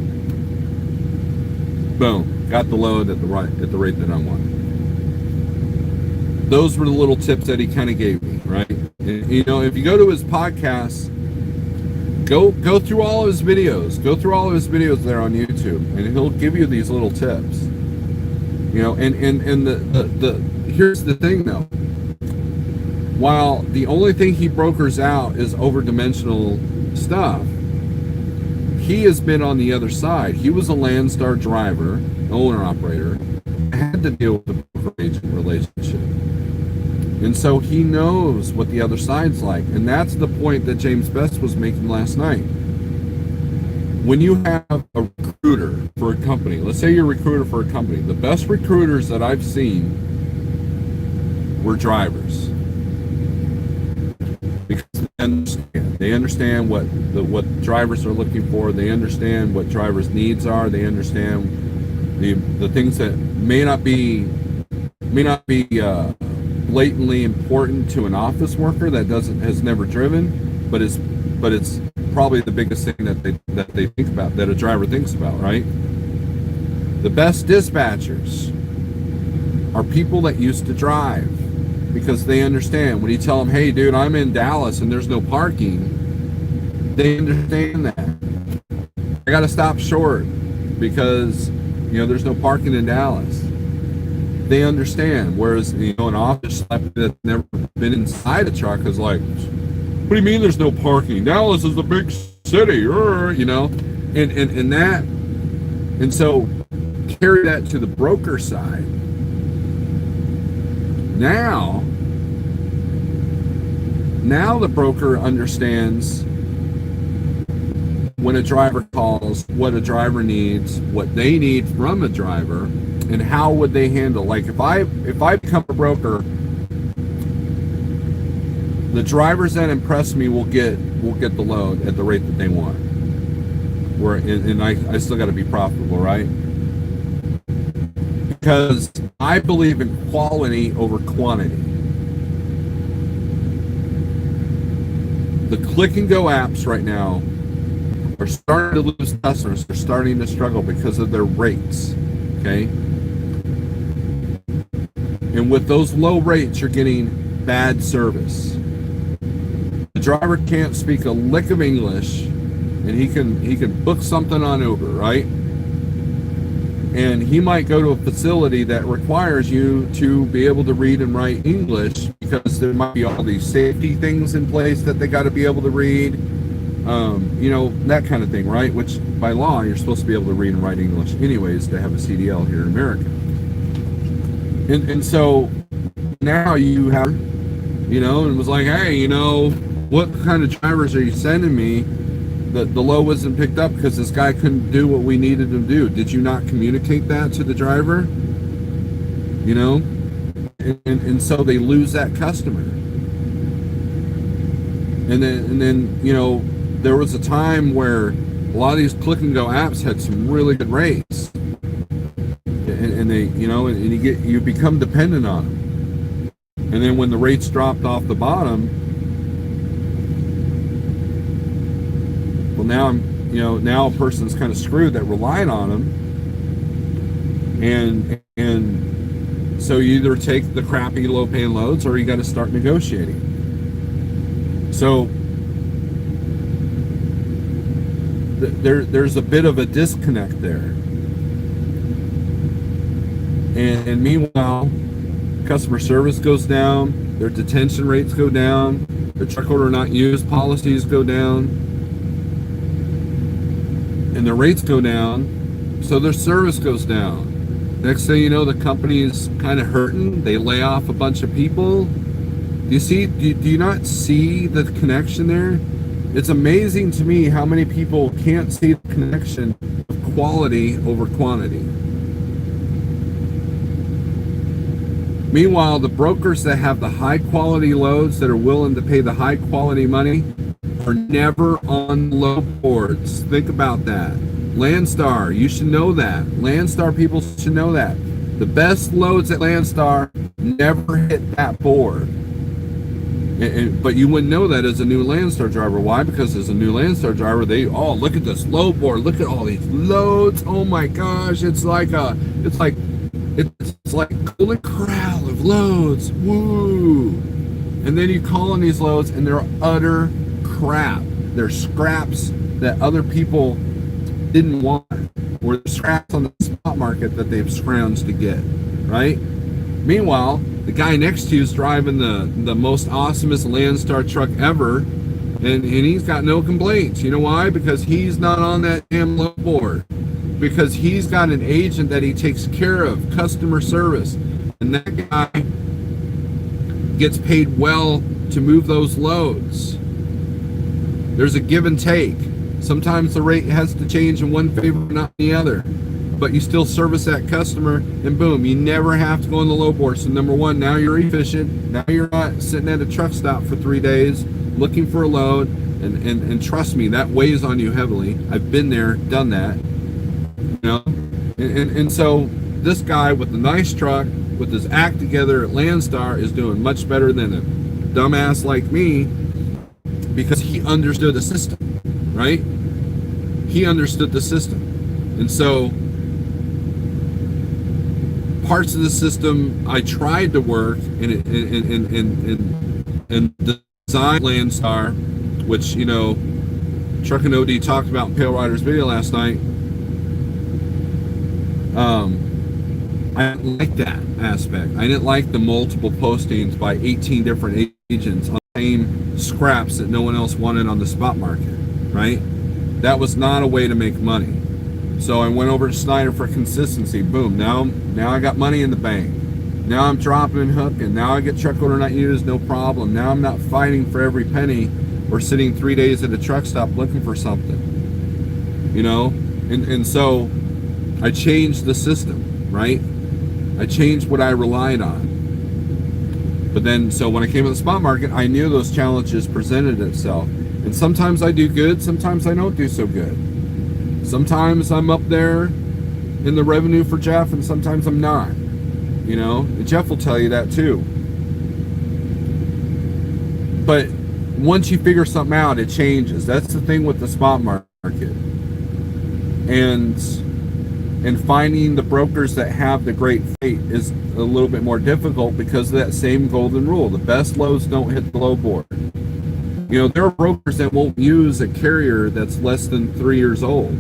Boom, got the load at the rate that I wanted. Those were the little tips that he kind of gave me, right? And, you know, if you go to his podcast, go through all of his videos. Go through all of his videos there on YouTube, and he'll give you these little tips. You know, and the here's the thing though. While the only thing he brokers out is over-dimensional stuff, he has been on the other side. He was a Landstar driver, owner-operator, had to deal with the broker-agent relationship. And so he knows what the other side's like. And that's the point that James Best was making last night. When you have a recruiter for a company, let's say you're a recruiter for a company, the best recruiters that I've seen were drivers. understand. They understand what drivers are looking for. They understand what drivers' needs are. They understand the things that may not be blatantly important to an office worker that has never driven, but it's probably the biggest thing that they think about, that a driver thinks about, right? The best dispatchers are people that used to drive, because they understand. When you tell them, hey dude, I'm in Dallas and there's no parking, they understand that. I gotta stop short because there's no parking in Dallas. They understand. Whereas an office that's never been inside a truck is like, what do you mean there's no parking? Dallas is a big city, and so carry that to the broker side. Now the broker understands when a driver calls, what a driver needs, what they need from a driver, and how would they handle. Like if I become a broker, the drivers that impress me will get the load at the rate that they want. And I still got to be profitable, right? Because I believe in quality over quantity. The click and go apps right now are starting to lose customers. They're starting to struggle because of their rates. Okay? And with those low rates, you're getting bad service. The driver can't speak a lick of English, and he can book something on Uber, right? And he might go to a facility that requires you to be able to read and write English, because there might be all these safety things in place that they got to be able to read, that kind of thing, right? Which by law, you're supposed to be able to read and write English anyways to have a CDL here in America. And so now you have, and was like, hey, what kind of drivers are you sending me? The low wasn't picked up because this guy couldn't do what we needed him to do. Did you not communicate that to the driver? And so they lose that customer. And then there was a time where a lot of these click and go apps had some really good rates, and they and you become dependent on them. And then when the rates dropped off the bottom, well, now a person's kind of screwed that relied on them, and so you either take the crappy low paying loads or you got to start negotiating. So there's a bit of a disconnect there, and meanwhile, customer service goes down, their detention rates go down, their truck order not used policies go down, and their rates go down, so their service goes down. Next thing you know, the company's kind of hurting. They lay off a bunch of people. Do you not see the connection there? It's amazing to me how many people can't see the connection of quality over quantity. Meanwhile, the brokers that have the high quality loads, that are willing to pay the high quality money, are never on low boards. Think about that. Landstar, you should know that. Landstar people should know that. The best loads at Landstar never hit that board. But you wouldn't know that as a new Landstar driver. Why? Because as a new Landstar driver, look at this load board. Look at all these loads. Oh my gosh, it's like Golden Corral of loads. Woo! And then you call on these loads and they're utter crap. They're scraps that other people didn't want, or the scraps on the spot market that they've scrounged to get, right? Meanwhile, the guy next to you is driving the most awesomest Landstar truck ever, and he's got no complaints. You know why? Because he's not on that damn low board. Because he's got an agent that he takes care of, customer service, and that guy gets paid well to move those loads. There's a give and take. Sometimes the rate has to change in one favor, not the other. But you still service that customer, and boom, you never have to go on the low board. So number one, now you're efficient. Now you're not sitting at a truck stop for 3 days looking for a load, and trust me, that weighs on you heavily. I've been there, done that, you know. And so this guy with the nice truck, with his act together at Landstar, is doing much better than a dumbass like me, because he understood the system, right? He understood the system. And so parts of the system I tried to work and design Landstar, which, you know, Truck and OD talked about in Pale Rider's video last night. I didn't like that aspect. I didn't like the multiple postings by 18 different agents on the same scraps that no one else wanted on the spot market, right? That was not a way to make money. So I went over to Schneider for consistency. Boom. Now I got money in the bank. Now I'm dropping and hooking. Now I get truck order not used, no problem. Now I'm not fighting for every penny or sitting 3 days at a truck stop looking for something. You know? And so I changed the system, right? I changed what I relied on. But then, so when I came to the spot market, I knew those challenges presented itself. And sometimes I do good, sometimes I don't do so good. Sometimes I'm up there in the revenue for Jeff, and sometimes I'm not. You know, and Jeff will tell you that too. But once you figure something out, it changes. That's the thing with the spot market. And finding the brokers that have the great freight is a little bit more difficult because of that same golden rule. The best loads don't hit the low board. You know, there are brokers that won't use a carrier that's less than 3 years old.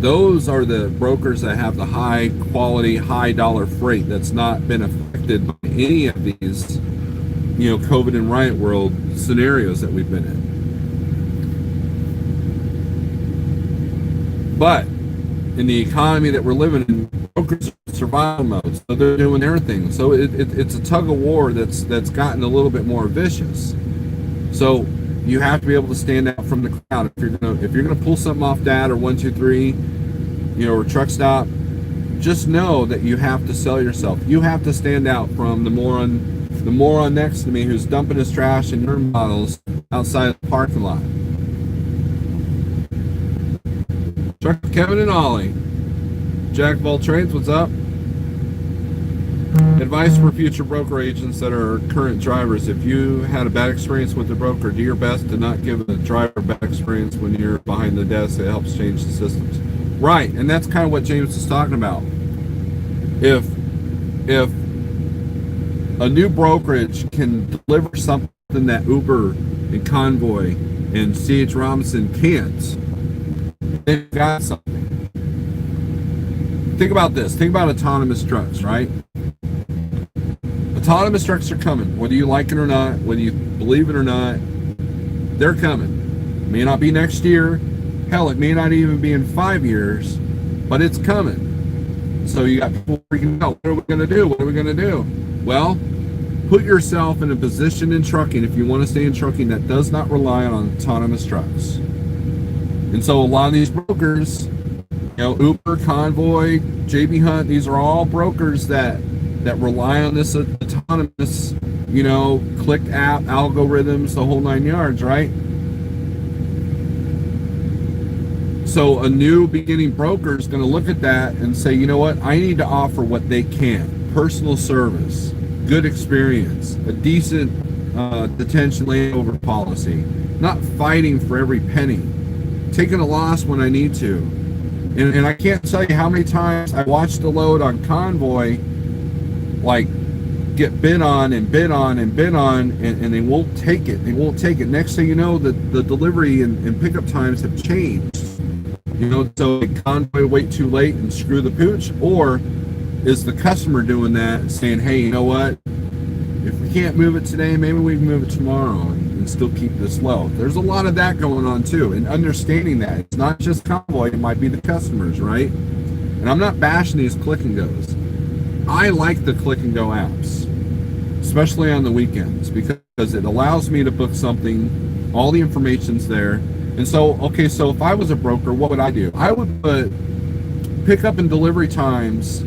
Those are the brokers that have the high quality, high dollar freight that's not been affected by any of these, you know, COVID and riot world scenarios that we've been in. But in the economy that we're living in, brokers are in survival mode, so they're doing their thing. So it's a tug of war that's gotten a little bit more vicious. So you have to be able to stand out from the crowd. If you're gonna pull something off that or 1 2 3, you know, or truck stop, just know that you have to sell yourself. You have to stand out from the moron next to me who's dumping his trash and urn bottles outside the parking lot. Truck Kevin and Ollie. Jack of all trades, what's up? Advice for future broker agents that are current drivers. If you had a bad experience with the broker, do your best to not give the driver a bad experience when you're behind the desk. It helps change the systems. Right, and that's kind of what James is talking about. If a new brokerage can deliver something that Uber and Convoy and C.H. Robinson can't, they've got something. Think about this. Think about autonomous trucks, right? Autonomous trucks are coming, whether you like it or not, whether you believe it or not. They're coming. It may not be next year. Hell, it may not even be in 5 years, but it's coming. So you got people freaking out. What are we going to do? What are we going to do? Well, put yourself in a position in trucking, if you want to stay in trucking, that does not rely on autonomous trucks. And so a lot of these brokers, you know, Uber, Convoy, JB Hunt, these are all brokers that rely on this autonomous, you know, click app, algorithms, the whole 9 yards, right? So a new beginning broker is going to look at that and say, you know what, I need to offer what they can. Personal service, good experience, a decent detention layover policy, not fighting for every penny, taking a loss when I need to. And I can't tell you how many times I watched a load on Convoy like get bid on and bid on and bid on, and they won't take it. They won't take it. Next thing you know, the delivery and pickup times have changed. You know, so Convoy wait too late and screw the pooch, or is the customer doing that and saying, hey, you know what? If we can't move it today, maybe we can move it tomorrow and still keep this low. There's a lot of that going on too, and understanding that it's not just Convoy, it might be the customers, right? And I'm not bashing these click and goes. I like the click and go apps, especially on the weekends, because it allows me to book something, all the information's there. And so, okay, so if I was a broker, what would I do? I would put pickup and delivery times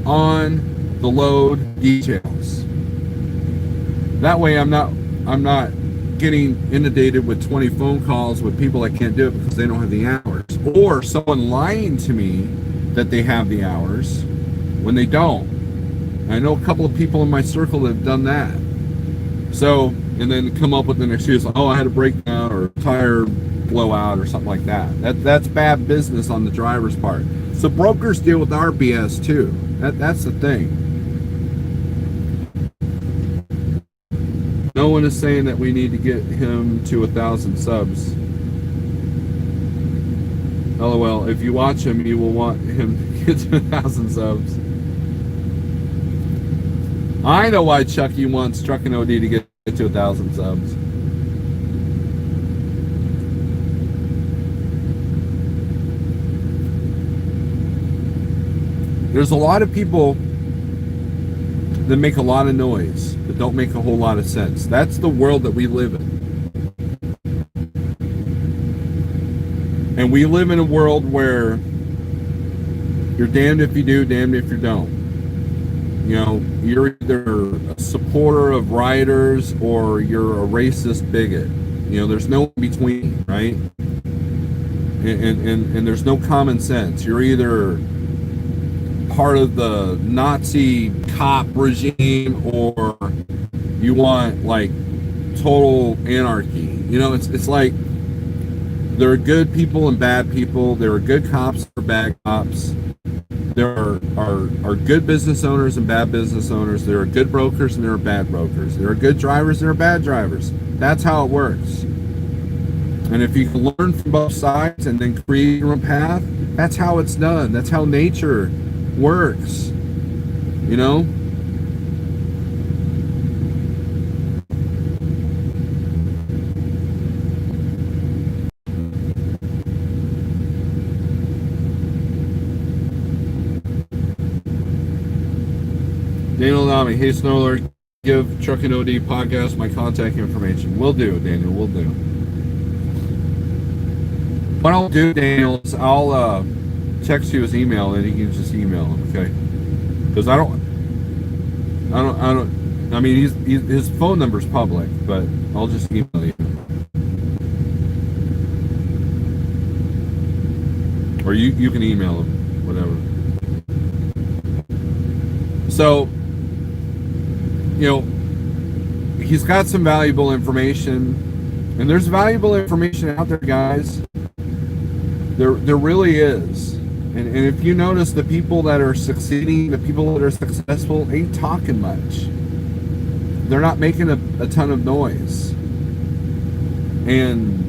on the load details. That way I'm not getting inundated with 20 phone calls with people that can't do it because they don't have the hours, or someone lying to me that they have the hours when they don't. I know a couple of people in my circle that have done that. So, and then come up with an excuse, oh, I had a breakdown or a tire blowout or something like that. That's bad business on the driver's part. So brokers deal with our BS too. That's the thing. No one is saying that we need to get him to 1,000 subs. LOL. If you watch him, you will want him to get to 1,000 subs. I know why Chucky wants Truckin' OD to get to 1,000 subs. There's a lot of people that make a lot of noise, but don't make a whole lot of sense. That's the world that we live in. And we live in a world where you're damned if you do, damned if you don't. You know, you're either a supporter of rioters or you're a racist bigot. You know, there's no in between, right? And there's no common sense. You're either part of the Nazi cop regime or you want like total anarchy. You know, it's like there are good people and bad people. There are good cops or bad cops. There are good business owners and bad business owners. There are good brokers and there are bad brokers. There are good drivers and there are bad drivers. That's how it works. And if you can learn from both sides and then create your own path, that's how it's done. That's how nature works. You know? Daniel Nami, hey Snowler, give Truckin' OD podcast my contact information. Will do, Daniel, will do. What I'll do, Daniel, is I'll text you his email and you can just email him, okay? Because I mean, his phone number's public, but I'll just email you. Or you can email him, whatever. So, you know, he's got some valuable information, and there's valuable information out there, guys. There really is. And if you notice, the people that are succeeding, the people that are successful, ain't talking much. They're not making a ton of noise. And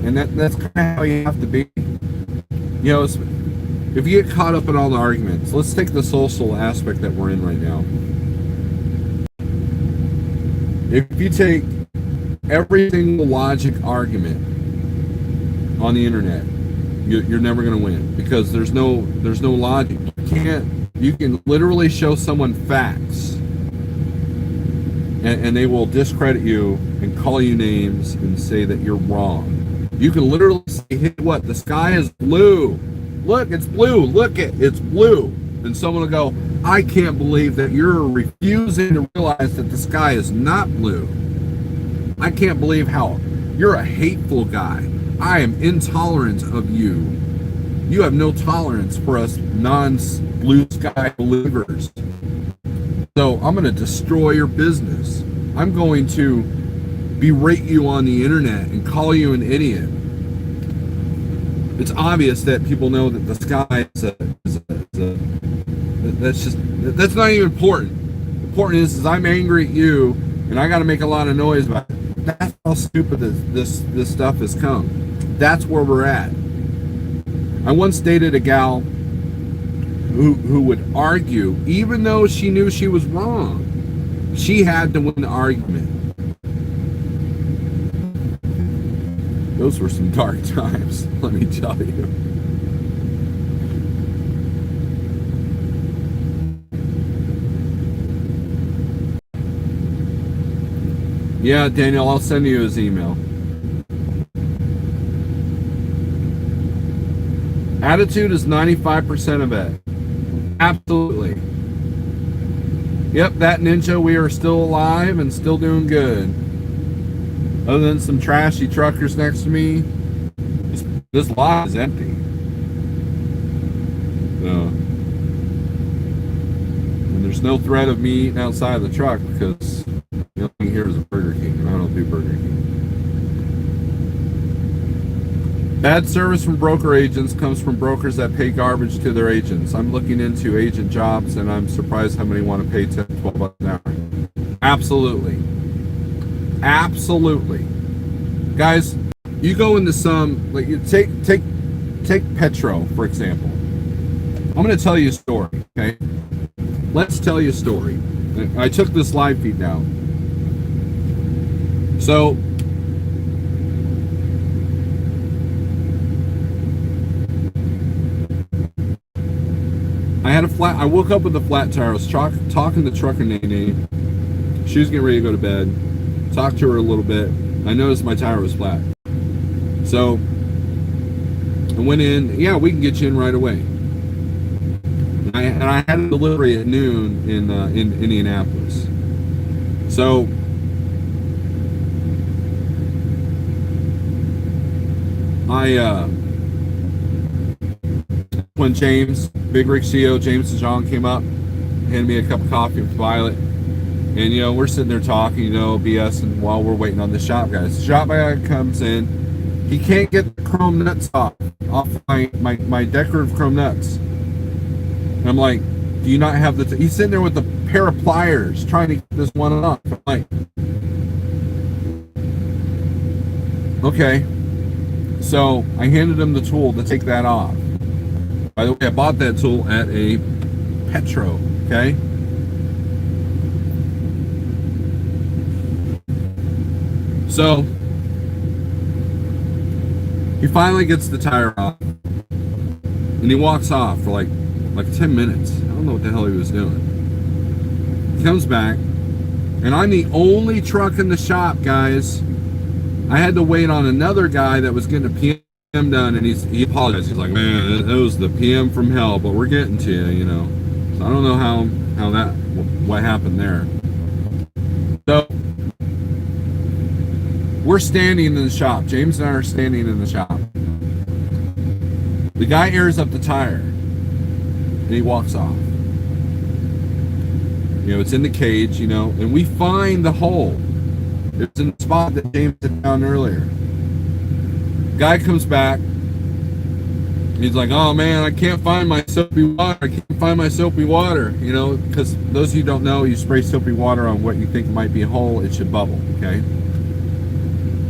that's kind of how you have to be. You know, if you get caught up in all the arguments, let's take the social aspect that we're in right now. If you take every single logic argument on the internet, you're never going to win because there's no logic. You can literally show someone facts and they will discredit you and call you names and say that you're wrong. You can literally say, hey, what, the sky is blue. Look, it's blue. Look, it's blue. And someone will go, I can't believe that you're refusing to realize that the sky is not blue. I can't believe how you're a hateful guy. I am intolerant of you. You have no tolerance for us non-blue sky believers. So I'm going to destroy your business. I'm going to berate you on the internet and call you an idiot. It's obvious that people know that the sky is that's not even important. Important is I'm angry at you and I got to make a lot of noise about it. That's how stupid this stuff has come. That's where we're at. I once dated a gal who would argue, even though she knew she was wrong. She had to win the argument. Those were some dark times, let me tell you. Yeah, Daniel, I'll send you his email. Attitude is 95% of it. Absolutely. Yep, that Ninja, we are still alive and still doing good. Other than some trashy truckers next to me, this lot is empty. And there's no threat of me eating outside of the truck because the only thing here is a Burger King, and I don't do Burger King. Bad service from broker agents comes from brokers that pay garbage to their agents. I'm looking into agent jobs, and I'm surprised how many want to pay 10, 12 bucks an hour. Absolutely. Absolutely. Guys, you go into some, like, you take Petro, for example. I'm going to tell you a story, okay? Let's tell you a story. I took this live feed down. So, I woke up with a flat tire. I was talking to trucker Nene. She was getting ready to go to bed. Talked to her a little bit. I noticed my tire was flat. So I went in. Yeah, we can get you in right away. And I had a delivery at noon in Indianapolis. So when bigrigceo, James and John came up, handed me a cup of coffee with Violet, and we're sitting there talking, BSing while we're waiting on the shop guys. The shop guy comes in, he can't get the chrome nuts off my decorative chrome nuts. And I'm like, do you not have he's sitting there with a pair of pliers trying to get this one off. I'm like, okay. So I handed him the tool to take that off. By the way, I bought that tool at a Petro, okay? So he finally gets the tire off, and he walks off for like 10 minutes. I don't know what the hell he was doing. He comes back, and I'm the only truck in the shop, guys. I had to wait on another guy that was getting a PM done, and he apologized. He's like, man, it was the PM from hell, but we're getting to you, So I don't know what happened there. So we're standing in the shop. James and I are standing in the shop. The guy airs up the tire, and he walks off. It's in the cage, and we find the hole. It's in the spot that James had found earlier. Guy comes back. He's like, oh man, I can't find my soapy water. Because those of you who don't know, you spray soapy water on what you think might be a hole, it should bubble, okay?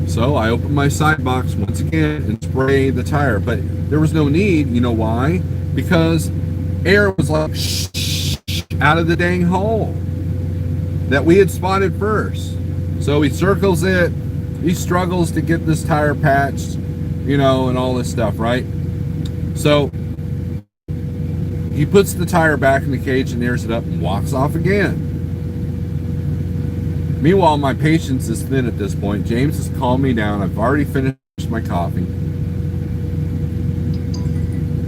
So I opened my side box once again and spray the tire, but there was no need. You know why? Because air was like out of the dang hole that we had spotted first. So he circles it. He struggles to get this tire patched, and all this stuff, right? So he puts the tire back in the cage and airs it up and walks off again. Meanwhile, my patience is thin at this point. James has calmed me down. I've already finished my coffee.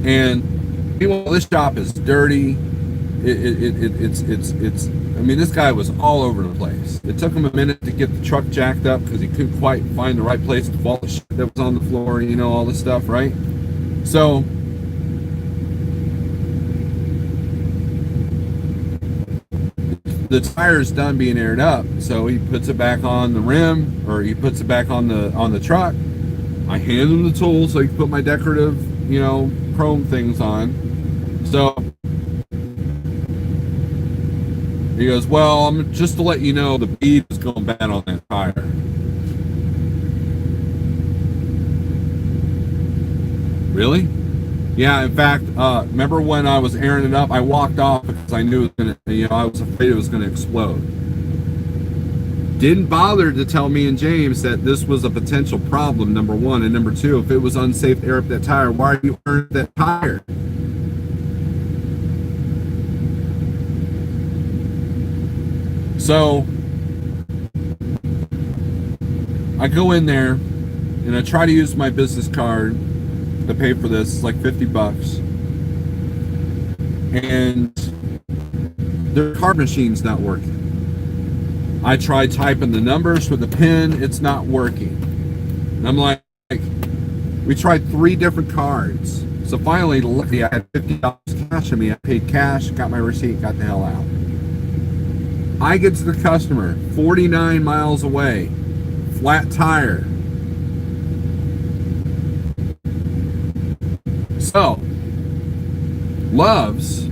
And meanwhile, this shop is dirty. This guy was all over the place. It took him a minute to get the truck jacked up because he couldn't quite find the right place to fall the shit that was on the floor, all this stuff, right? So the tire's done being aired up, so he puts it back on the rim, or he puts it back on the truck. I hand him the tool so he can put my decorative, chrome things on. So he goes, well, I'm just to let you know the bead is going bad on that tire. Really? Yeah, in fact, remember when I was airing it up, I walked off because I knew it was gonna, I was afraid it was gonna explode. Didn't bother to tell me and James that this was a potential problem, number one, and number two, if it was unsafe to air up that tire, why are you airing that tire? So I go in there and I try to use my business card to pay for this. It's like $50. And their card machine's not working. I tried typing the numbers with the pen, it's not working. And I'm like, we tried 3 different cards. So finally, luckily, I had $50 cash on me. I paid cash, got my receipt, got the hell out. I get to the customer, 49 miles away, flat tire. So, Love's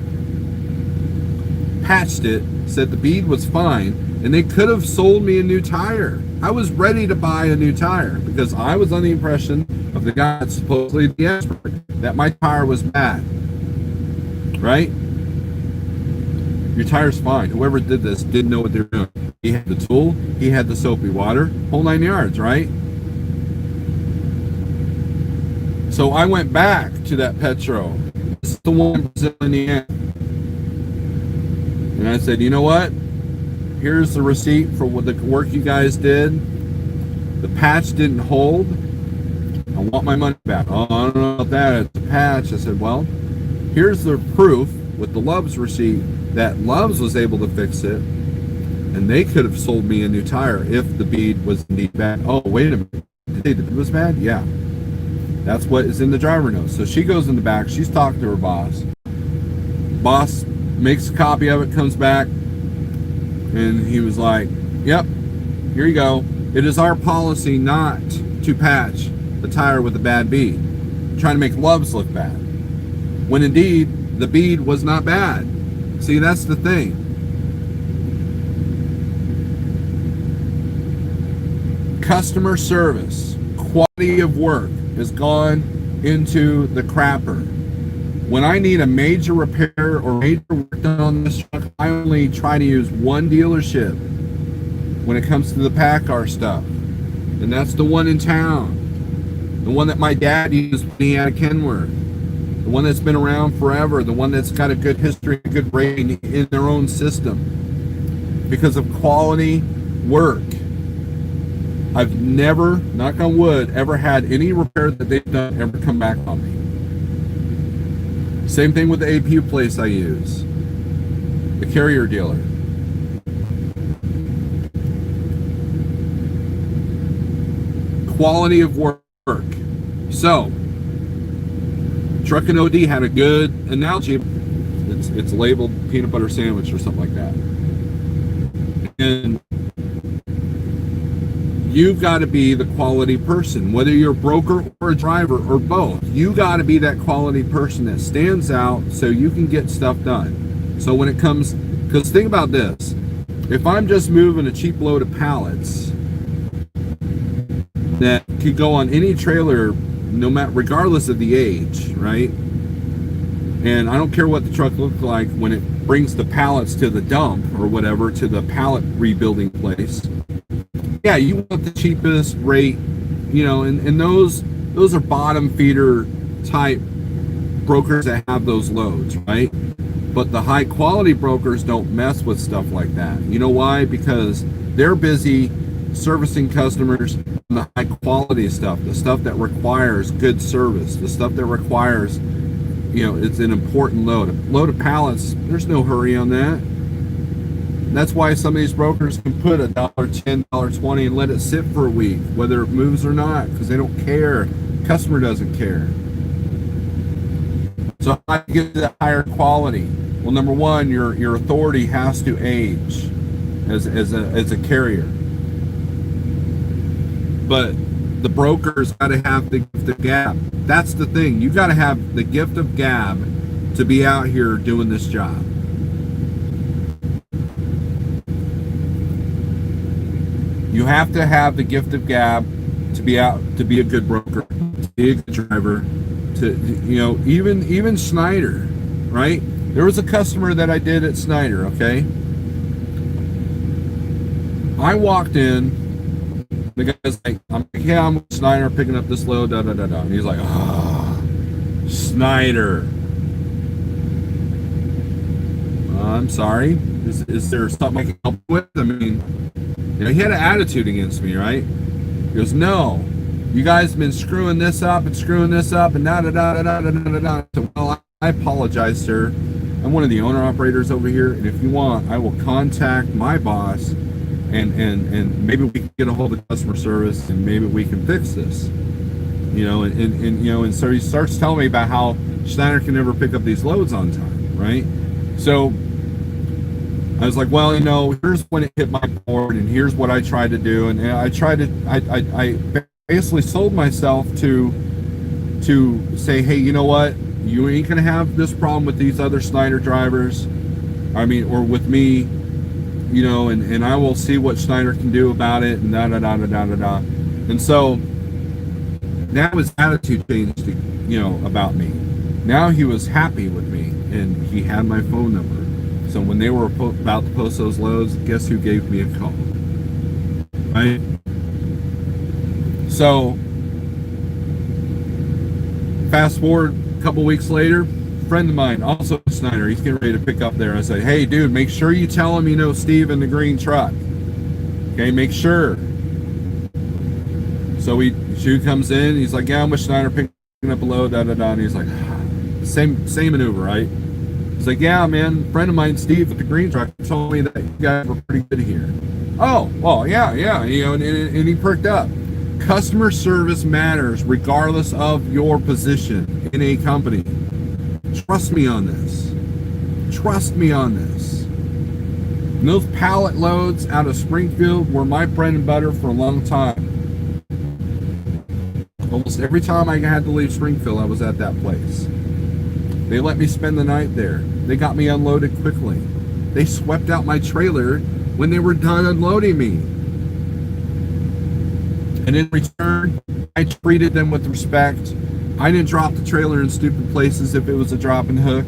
patched it, said the bead was fine, and they could have sold me a new tire. I was ready to buy a new tire because I was on the impression of the guy that's supposedly the expert that my tire was bad. Right? Your tire's fine. Whoever did this didn't know what they were doing. He had the tool, he had the soapy water, whole 9 yards, right? So I went back to that Petro. This is the one in Brazil, Indiana. And I said, you know what? Here's the receipt for what the work you guys did. The patch didn't hold. I want my money back. Oh, I don't know about that. It's a patch. I said, well, here's the proof with the Love's receipt that Love's was able to fix it. And they could have sold me a new tire if the bead was indeed bad. Oh, wait a minute. Did they say it was bad? Yeah. That's what is in the driver notes. So she goes in the back. She's talking to her boss. Boss makes a copy of it, comes back. And he was like, yep, here you go. It is our policy not to patch the tire with a bad bead. Trying to make Love's look bad. When indeed, the bead was not bad. See, that's the thing. Customer service, quality of work has gone into the crapper. When I need a major repair or major work done on this truck, I only try to use one dealership when it comes to the PACCAR stuff. And that's the one in town. The one that my dad used when he had a Kenworth. The one that's been around forever. The one that's got a good history, a good rating in their own system. Because of quality work. I've never, knock on wood, ever had any repair that they've done ever come back on me. Same thing with the APU place I use. The carrier dealer. Quality of work. So, Truck and OD had a good analogy. It's labeled peanut butter sandwich or something like that. And you've got to be the quality person, whether you're a broker or a driver or both. You got to be that quality person that stands out so you can get stuff done. So when it comes, because think about this, if I'm just moving a cheap load of pallets that could go on any trailer, no matter, regardless of the age, right? And I don't care what the truck looks like when it brings the pallets to the dump or whatever, to the pallet rebuilding place. Yeah, you want the cheapest rate, you know, and those are bottom feeder type brokers that have those loads, right? But the high quality brokers don't mess with stuff like that. You know why? Because they're busy servicing customers on the high quality stuff, the stuff that requires good service, the stuff that requires, you know, it's an important load. A load of pallets, there's no hurry on that. That's why some of these brokers can put $1.10, $1.20 and let it sit for a week, whether it moves or not, because they don't care. Customer doesn't care. So how do you get that higher quality? Well, number one, your authority has to age as a carrier. But the broker's got to have the gift of gab. That's the thing. You got to have the gift of gab to be out here doing this job. You have to have the gift of gab to be out, to be a good broker, to be a good driver, to, you know, even Schneider, right? There was a customer that I did at Schneider, okay? I walked in, the guy's like, I'm like, yeah, I'm with Schneider picking up this load, da da da da. And he's like, oh, Schneider. I'm sorry. Is there something I can help with? I mean, you know, he had an attitude against me, right? He goes, no, you guys have been screwing this up and da da da da da da da da. So, well, I apologize, sir. I'm one of the owner operators over here, and if you want, I will contact my boss, and maybe we can get a hold of customer service, and maybe we can fix this. And so he starts telling me about how Schneider can never pick up these loads on time, right? So I was like, well, here's when it hit my board, and here's what I tried to do, and I basically sold myself to say, hey, you know what? You ain't gonna have this problem with these other Schneider drivers, or with me, and I will see what Schneider can do about it, and da da da da da da da. And so now his attitude changed, about me. Now he was happy with me, and he had my phone number. So when they were about to post those loads, guess who gave me a call? Right? So fast forward a couple weeks later, friend of mine, also Schneider, he's getting ready to pick up there. I said, hey dude, make sure you tell him Steve in the green truck. Okay, make sure. So Shu comes in, he's like, yeah, I'm with Schneider picking up a load, da da da, and he's like, same maneuver, right? He's like, yeah, man, friend of mine, Steve at the green truck, told me that you guys were pretty good here. Oh, well, yeah, and he perked up. Customer service matters regardless of your position in a company. Trust me on this. Trust me on this. And those pallet loads out of Springfield were my bread and butter for a long time. Almost every time I had to leave Springfield, I was at that place. They let me spend the night there. They got me unloaded quickly. They swept out my trailer when they were done unloading me. And in return, I treated them with respect. I didn't drop the trailer in stupid places if it was a drop and hook.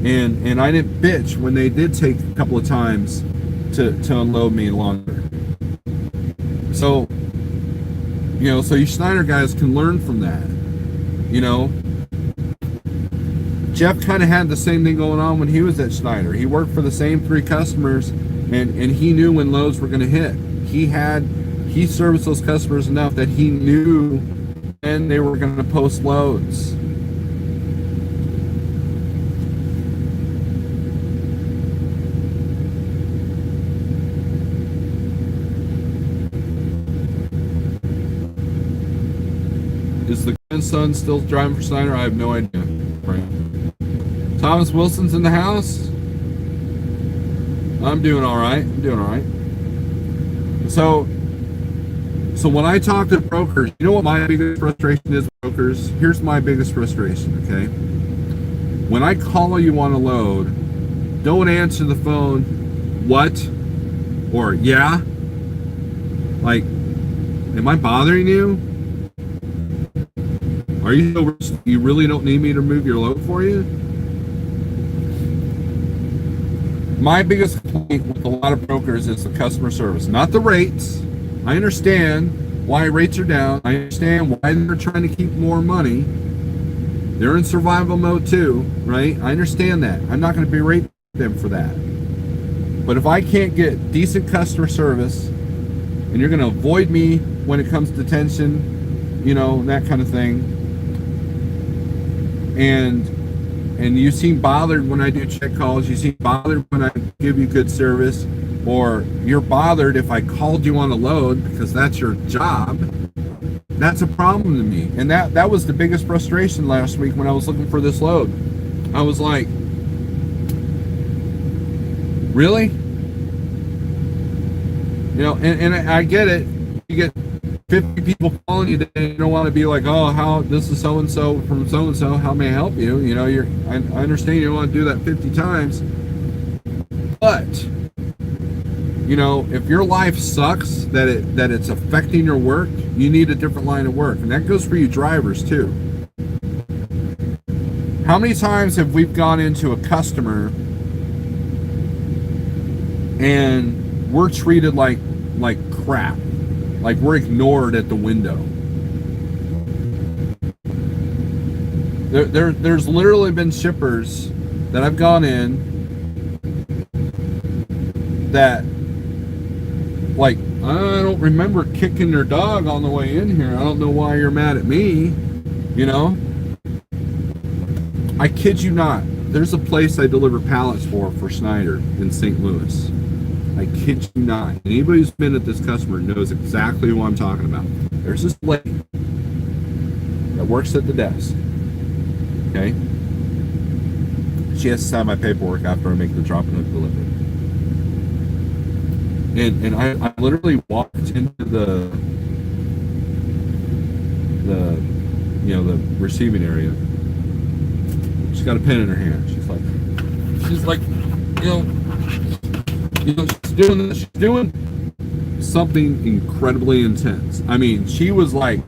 And I didn't bitch when they did take a couple of times to unload me longer. So, so you Schneider guys can learn from that. Jeff kind of had the same thing going on when he was at Schneider. He worked for the same 3 customers, and he knew when loads were going to hit. He serviced those customers enough that he knew when they were going to post loads. Is the grandson still driving for Schneider? I have no idea. Right. Thomas Wilson's in the house. I'm doing all right. So when I talk to brokers, you know what my biggest frustration is, brokers? Here's my biggest frustration, okay? When I call you on a load, don't answer the phone, what? Or, yeah? Like, am I bothering you? Are you really don't need me to move your load for you? My biggest complaint with a lot of brokers is the customer service, not the rates. I understand why rates are down. I understand why they're trying to keep more money. They're in survival mode too, right? I understand that. I'm not going to berate them for that. But if I can't get decent customer service, and you're going to avoid me when it comes to tension, that kind of thing, and you seem bothered when I do check calls, you seem bothered when I give you good service, or you're bothered if I called you on a load because that's your job, that's a problem to me. And that was the biggest frustration last week when I was looking for this load. I was like, really? And I get it. You get 50 people calling you today, you don't want to be like, oh, how, this is so-and-so from so-and-so, how may I help you? I understand you don't want to do that 50 times, but, if your life sucks, that it's affecting your work, you need a different line of work. And that goes for you drivers too. How many times have we gone into a customer and we're treated like crap? Like we're ignored at the window. There's literally been shippers that I've gone in that, like, I don't remember kicking their dog on the way in here. I don't know why you're mad at me. I kid you not. There's a place I deliver pallets for Schneider in St. Louis. I kid you not. Anybody who's been at this customer knows exactly who I'm talking about. There's this lady that works at the desk. Okay? She has to sign my paperwork after I make the drop and hook delivery. And I literally walked into the the receiving area. She's got a pen in her hand. She's like, she's doing something incredibly intense. I mean, she was like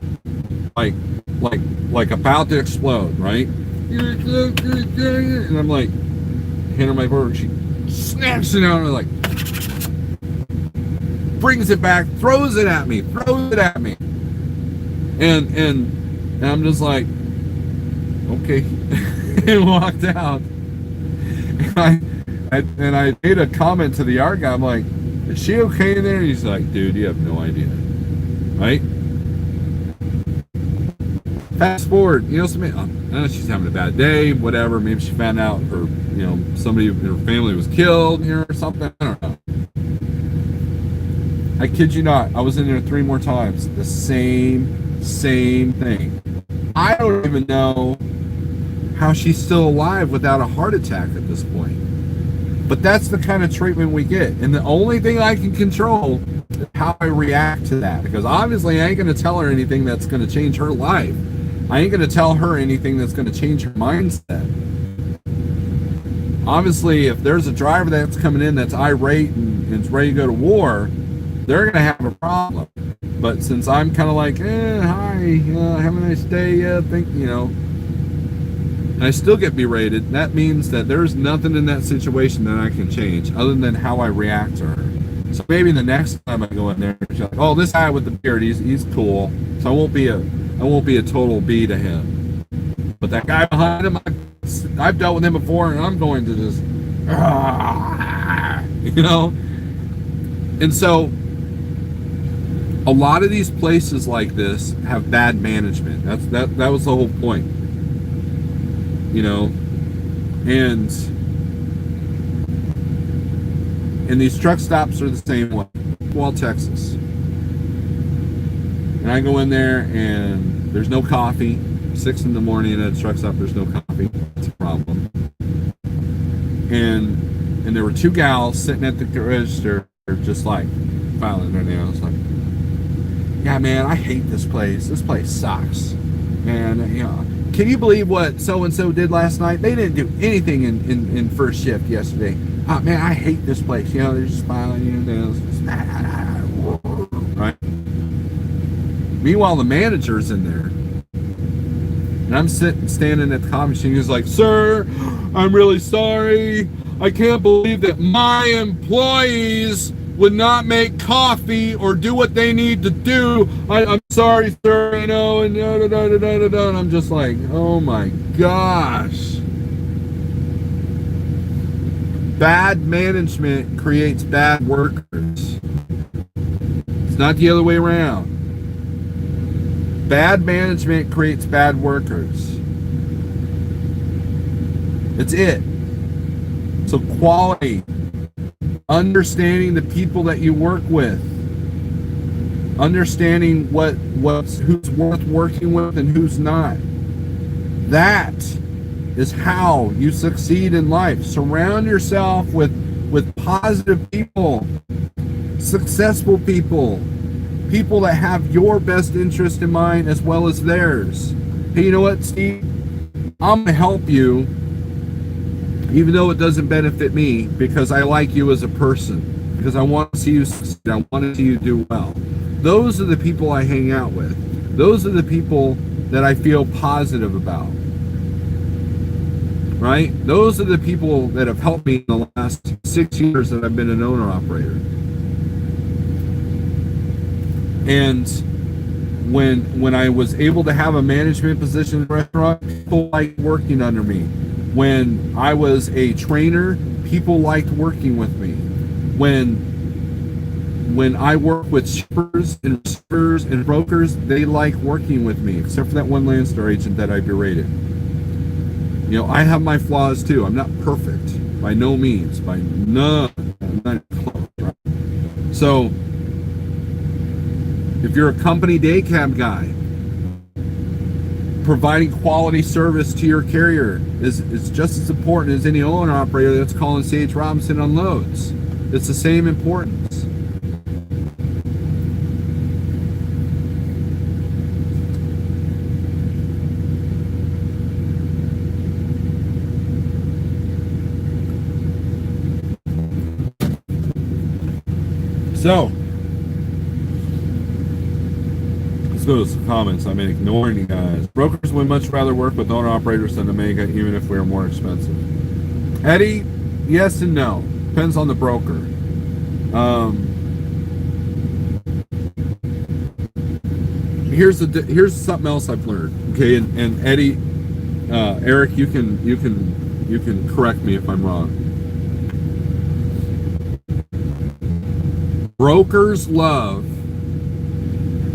about to explode, right? And I'm like, hand her my burger. She snatches it out and like brings it back, throws it at me, and I'm just like, okay, and walked out. And I made a comment to the art guy. I'm like, is she okay in there? And he's like, dude, you have no idea, right? Fast forward, she's having a bad day, whatever. Maybe she found out her, somebody in her family was killed, or something. I don't know. I kid you not. I was in there 3 more times. The same thing. I don't even know how she's still alive without a heart attack at this point. But that's the kind of treatment we get. And the only thing I can control is how I react to that. Because obviously I ain't going to tell her anything that's going to change her life. I ain't going to tell her anything that's going to change her mindset. Obviously, if there's a driver that's coming in that's irate and is ready to go to war, they're going to have a problem. But since I'm kind of like, hi, have a nice day, and I still get berated, that means that there's nothing in that situation that I can change other than how I react to her. So maybe the next time I go in there, she's like, oh, this guy with the beard, he's cool. So I won't be a total B to him. But that guy behind him, I've dealt with him before, and I'm going to just, And so a lot of these places like this have bad management. That was the whole point. And these truck stops are the same way. Texas. And I go in there and there's no coffee. 6 in the morning at a truck stop, there's no coffee. That's a problem. And there were 2 gals sitting at the register just like filing their nails like, yeah, man, I hate this place. This place sucks. And, can you believe what so-and-so did last night? They didn't do anything in first shift yesterday. Oh, man, I hate this place. They're just smiling, right? Meanwhile, the manager's in there. And I'm standing at the coffee machine. He's like, sir, I'm really sorry. I can't believe that my employees would not make coffee or do what they need to do. I'm sorry, sir, and and I'm just like, oh my gosh. Bad management creates bad workers. It's not the other way around. Bad management creates bad workers. It's it. So quality. Understanding the people that you work with, understanding who's worth working with and who's not. That is how you succeed in life. Surround yourself with positive people, successful people, people that have your best interest in mind as well as theirs. Hey, you know what, Steve? I'm gonna help you even though it doesn't benefit me, because I like you as a person, because I want to see you succeed, I want to see you do well. Those are the people I hang out with. Those are the people that I feel positive about. Right? Those are the people that have helped me in the last 6 years that I've been an owner-operator. And when I was able to have a management position in the restaurant, people liked working under me. When I was a trainer, people liked working with me. When I work with shippers and receivers and brokers, they like working with me, except for that one Landstar agent that I berated. You know, I have my flaws too. I'm not perfect by no means, by none. I'm not close, right? So, if you're a company day cab guy, providing quality service to your carrier is just as important as any owner operator that's calling C.H. Robinson on loads. It's the same importance. So, let's go to some comments. I'm ignoring you guys. Brokers would much rather work with owner-operators than Omega, even if we are more expensive. Eddie, yes and no. Depends on the broker. Here's something else I've learned. Okay, and Eddie, Eric, you can correct me if I'm wrong. Brokers love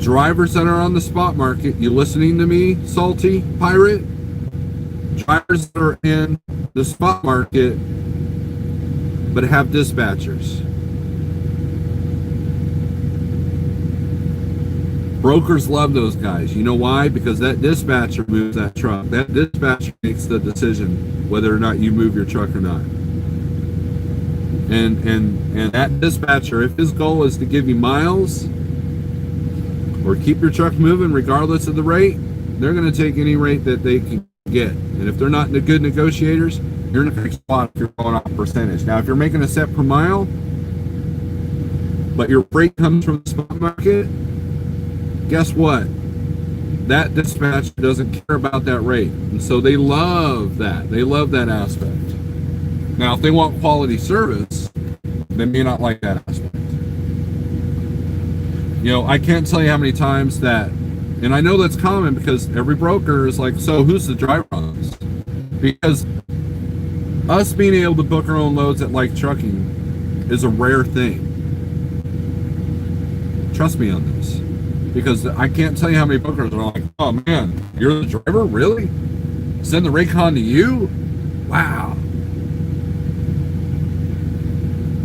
drivers that are on the spot market. You listening to me, Salty Pirate? Drivers that are in the spot market but have dispatchers. Brokers love those guys. You know why? Because that dispatcher moves that truck. That dispatcher makes the decision whether or not you move your truck or not. And that dispatcher, if his goal is to give you miles or keep your truck moving regardless of the rate, they're going to take any rate that they can get. And if they're not good negotiators, you're in a fixed spot if you're going off percentage. Now, if you're making a set per mile, but your freight comes from the spot market, guess what? That dispatcher doesn't care about that rate. And so they love that. They love that aspect. Now, if they want quality service, they may not like that aspect. You know, I can't tell you how many times that, and I know that's common because every broker is like, so who's the driver on this? Because us being able to book our own loads at Like Trucking is a rare thing. Trust me on this. Because I can't tell you how many bookers are like, oh man, you're the driver? Really? Send the Raycon to you? Wow.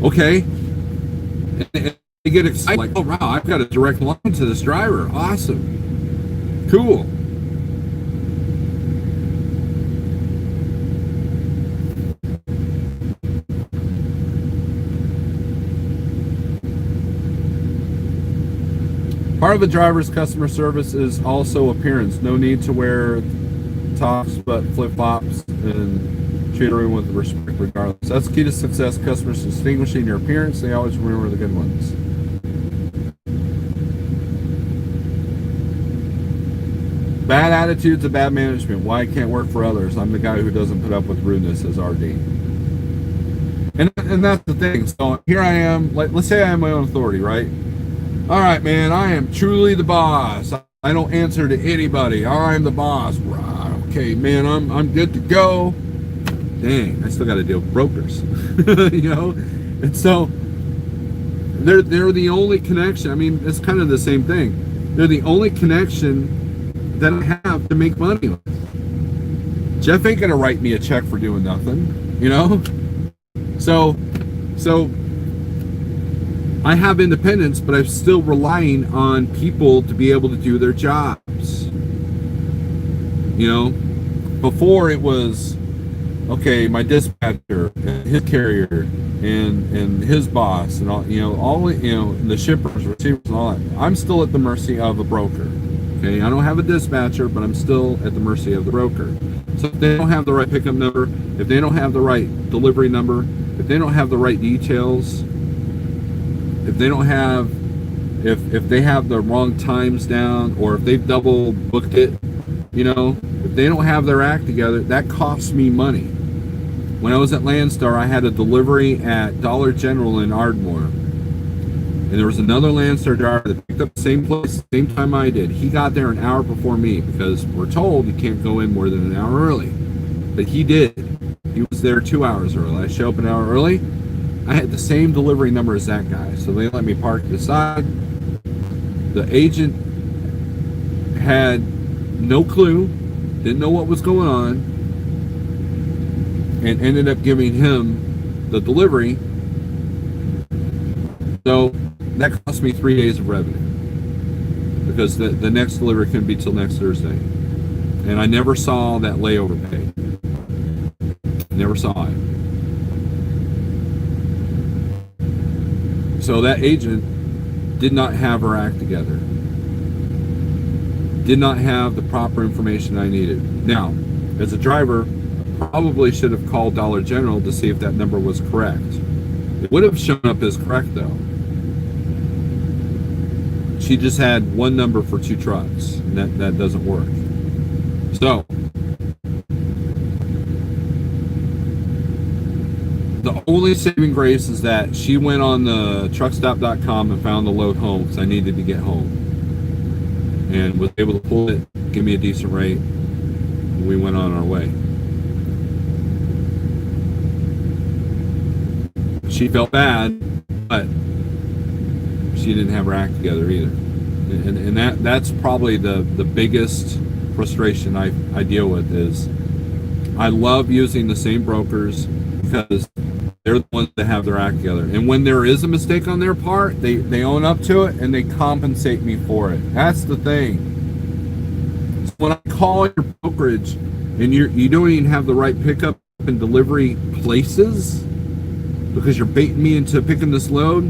Okay. And they get excited, like, oh wow, I've got a direct line to this driver. Awesome. Cool. Part of a driver's customer service is also appearance. No need to wear tops, but flip-flops, and treat everyone with respect regardless. That's the key to success. Customers distinguishing your appearance. They always remember the good ones. Bad attitudes and bad management. Why I can't work for others. I'm the guy who doesn't put up with rudeness, says RD. And that's the thing. So here I am. Let's say I have my own authority, right? All right, man, I am truly the boss. I don't answer to anybody. I'm the boss. Okay, man, I'm good to go. Dang, I still got to deal with brokers. You know? And so they're the only connection. I mean, it's kind of the same thing. They're the only connection that I have to make money with. Jeff ain't going to write me a check for doing nothing, you know? So I have independence, but I'm still relying on people to be able to do their jobs. You know, before it was, okay, my dispatcher, and his carrier, and his boss, and all, the shippers, receivers, and all that. I'm still at the mercy of a broker. Okay, I don't have a dispatcher, but I'm still at the mercy of the broker. So if they don't have the right pickup number, if they don't have the right delivery number, if they don't have the right details, if they don't have, if they have the wrong times down, or if they've double booked it, you know, if they don't have their act together, that costs me money. When I was at Landstar, I had a delivery at Dollar General in Ardmore, and there was another Landstar driver that picked up the same place, same time I did. He got there an hour before me because we're told you can't go in more than an hour early, but he did. He was there 2 hours early. I show up an hour early. I had the same delivery number as that guy, so they let me park to the side. The agent had no clue, didn't know what was going on, and ended up giving him the delivery. So that cost me 3 days of revenue, because the next delivery couldn't be till next Thursday. And I never saw that layover pay. Never saw it. So that agent did not have her act together. Did not have the proper information I needed. Now, as a driver, probably should have called Dollar General to see if that number was correct. It would have shown up as correct, though. She just had one number for 2 trucks, and that doesn't work. So, the only saving grace is that she went on the truckstop.com and found the load home, because I needed to get home, and was able to pull it, give me a decent rate, and we went on our way. She felt bad, but she didn't have her act together either. And that's probably the biggest frustration I deal with. Is I love using the same brokers because they're the ones that have their act together. And when there is a mistake on their part, they own up to it and they compensate me for it. That's the thing. So when I call your brokerage and you don't even have the right pickup and delivery places because you're baiting me into picking this load,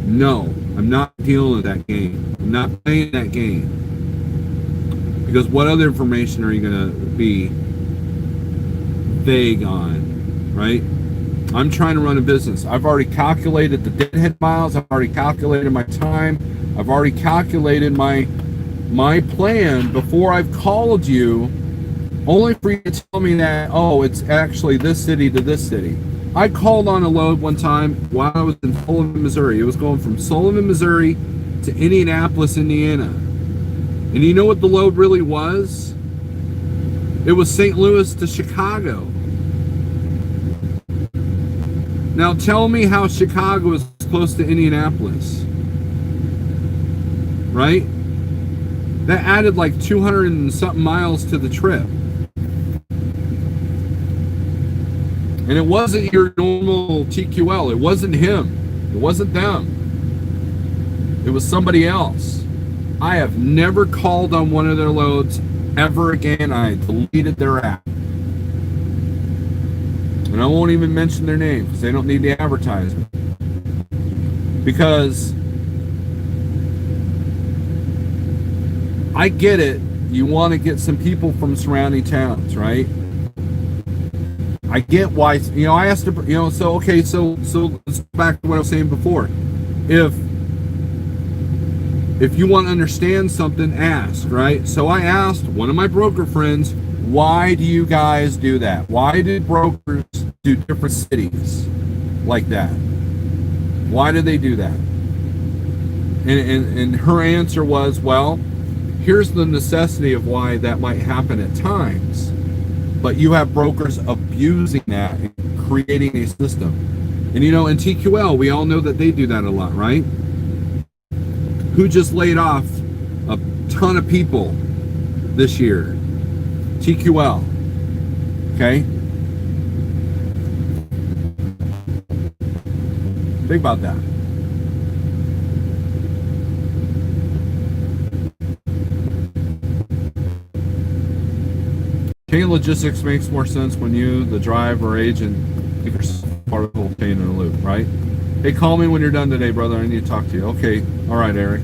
no, I'm not dealing with that game. I'm not playing that game. Because what other information are you going to be vague on, right? I'm trying to run a business. I've already calculated the deadhead miles. I've already calculated my time. I've already calculated my plan before I've called you, only for you to tell me that, oh, it's actually this city to this city. I called on a load one time while I was in Sullivan, Missouri. It was going from Sullivan, Missouri to Indianapolis, Indiana. And you know what the load really was? It was St. Louis to Chicago. Now tell me how Chicago is close to Indianapolis. Right? That added like 200 and something miles to the trip. And it wasn't your normal TQL. It wasn't him. It wasn't them. It was somebody else. I have never called on one of their loads ever again. I deleted their app. And I won't even mention their name because they don't need the advertisement. Because I get it. You want to get some people from surrounding towns, right? I get why, I asked, so let's go back to what I was saying before. If you want to understand something, ask, right? So I asked one of my broker friends, why do you guys do that? Why do brokers do different cities like that? Why do they do that? And her answer was, well, here's the necessity of why that might happen at times. But you have brokers abusing that and creating a system. And in TQL, we all know that they do that a lot, right? Who just laid off a ton of people this year? TQL. Okay? Think about that. Chain logistics makes more sense when you, the driver or agent, think you're part of the whole chain in a loop, right? Hey, call me when you're done today, brother. I need to talk to you. Okay. All right, Eric.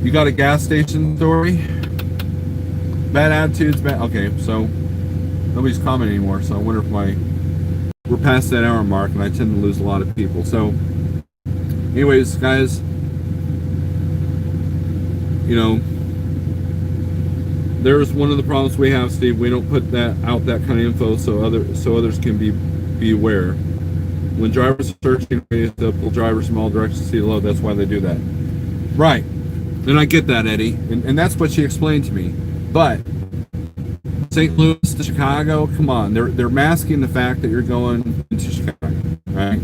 You got a gas station story? Bad attitudes, bad. Okay, so nobody's commenting anymore. So I wonder if we're past that hour mark, and I tend to lose a lot of people. So, anyways, guys, there's one of the problems we have, Steve. We don't put that kind of info so others can be aware. When drivers are searching, we have to pull drivers from all directions to see the load. That's why they do that. Right. And I get that, Eddie. And that's what she explained to me. But St. Louis to Chicago, come on. They're masking the fact that you're going into Chicago, right?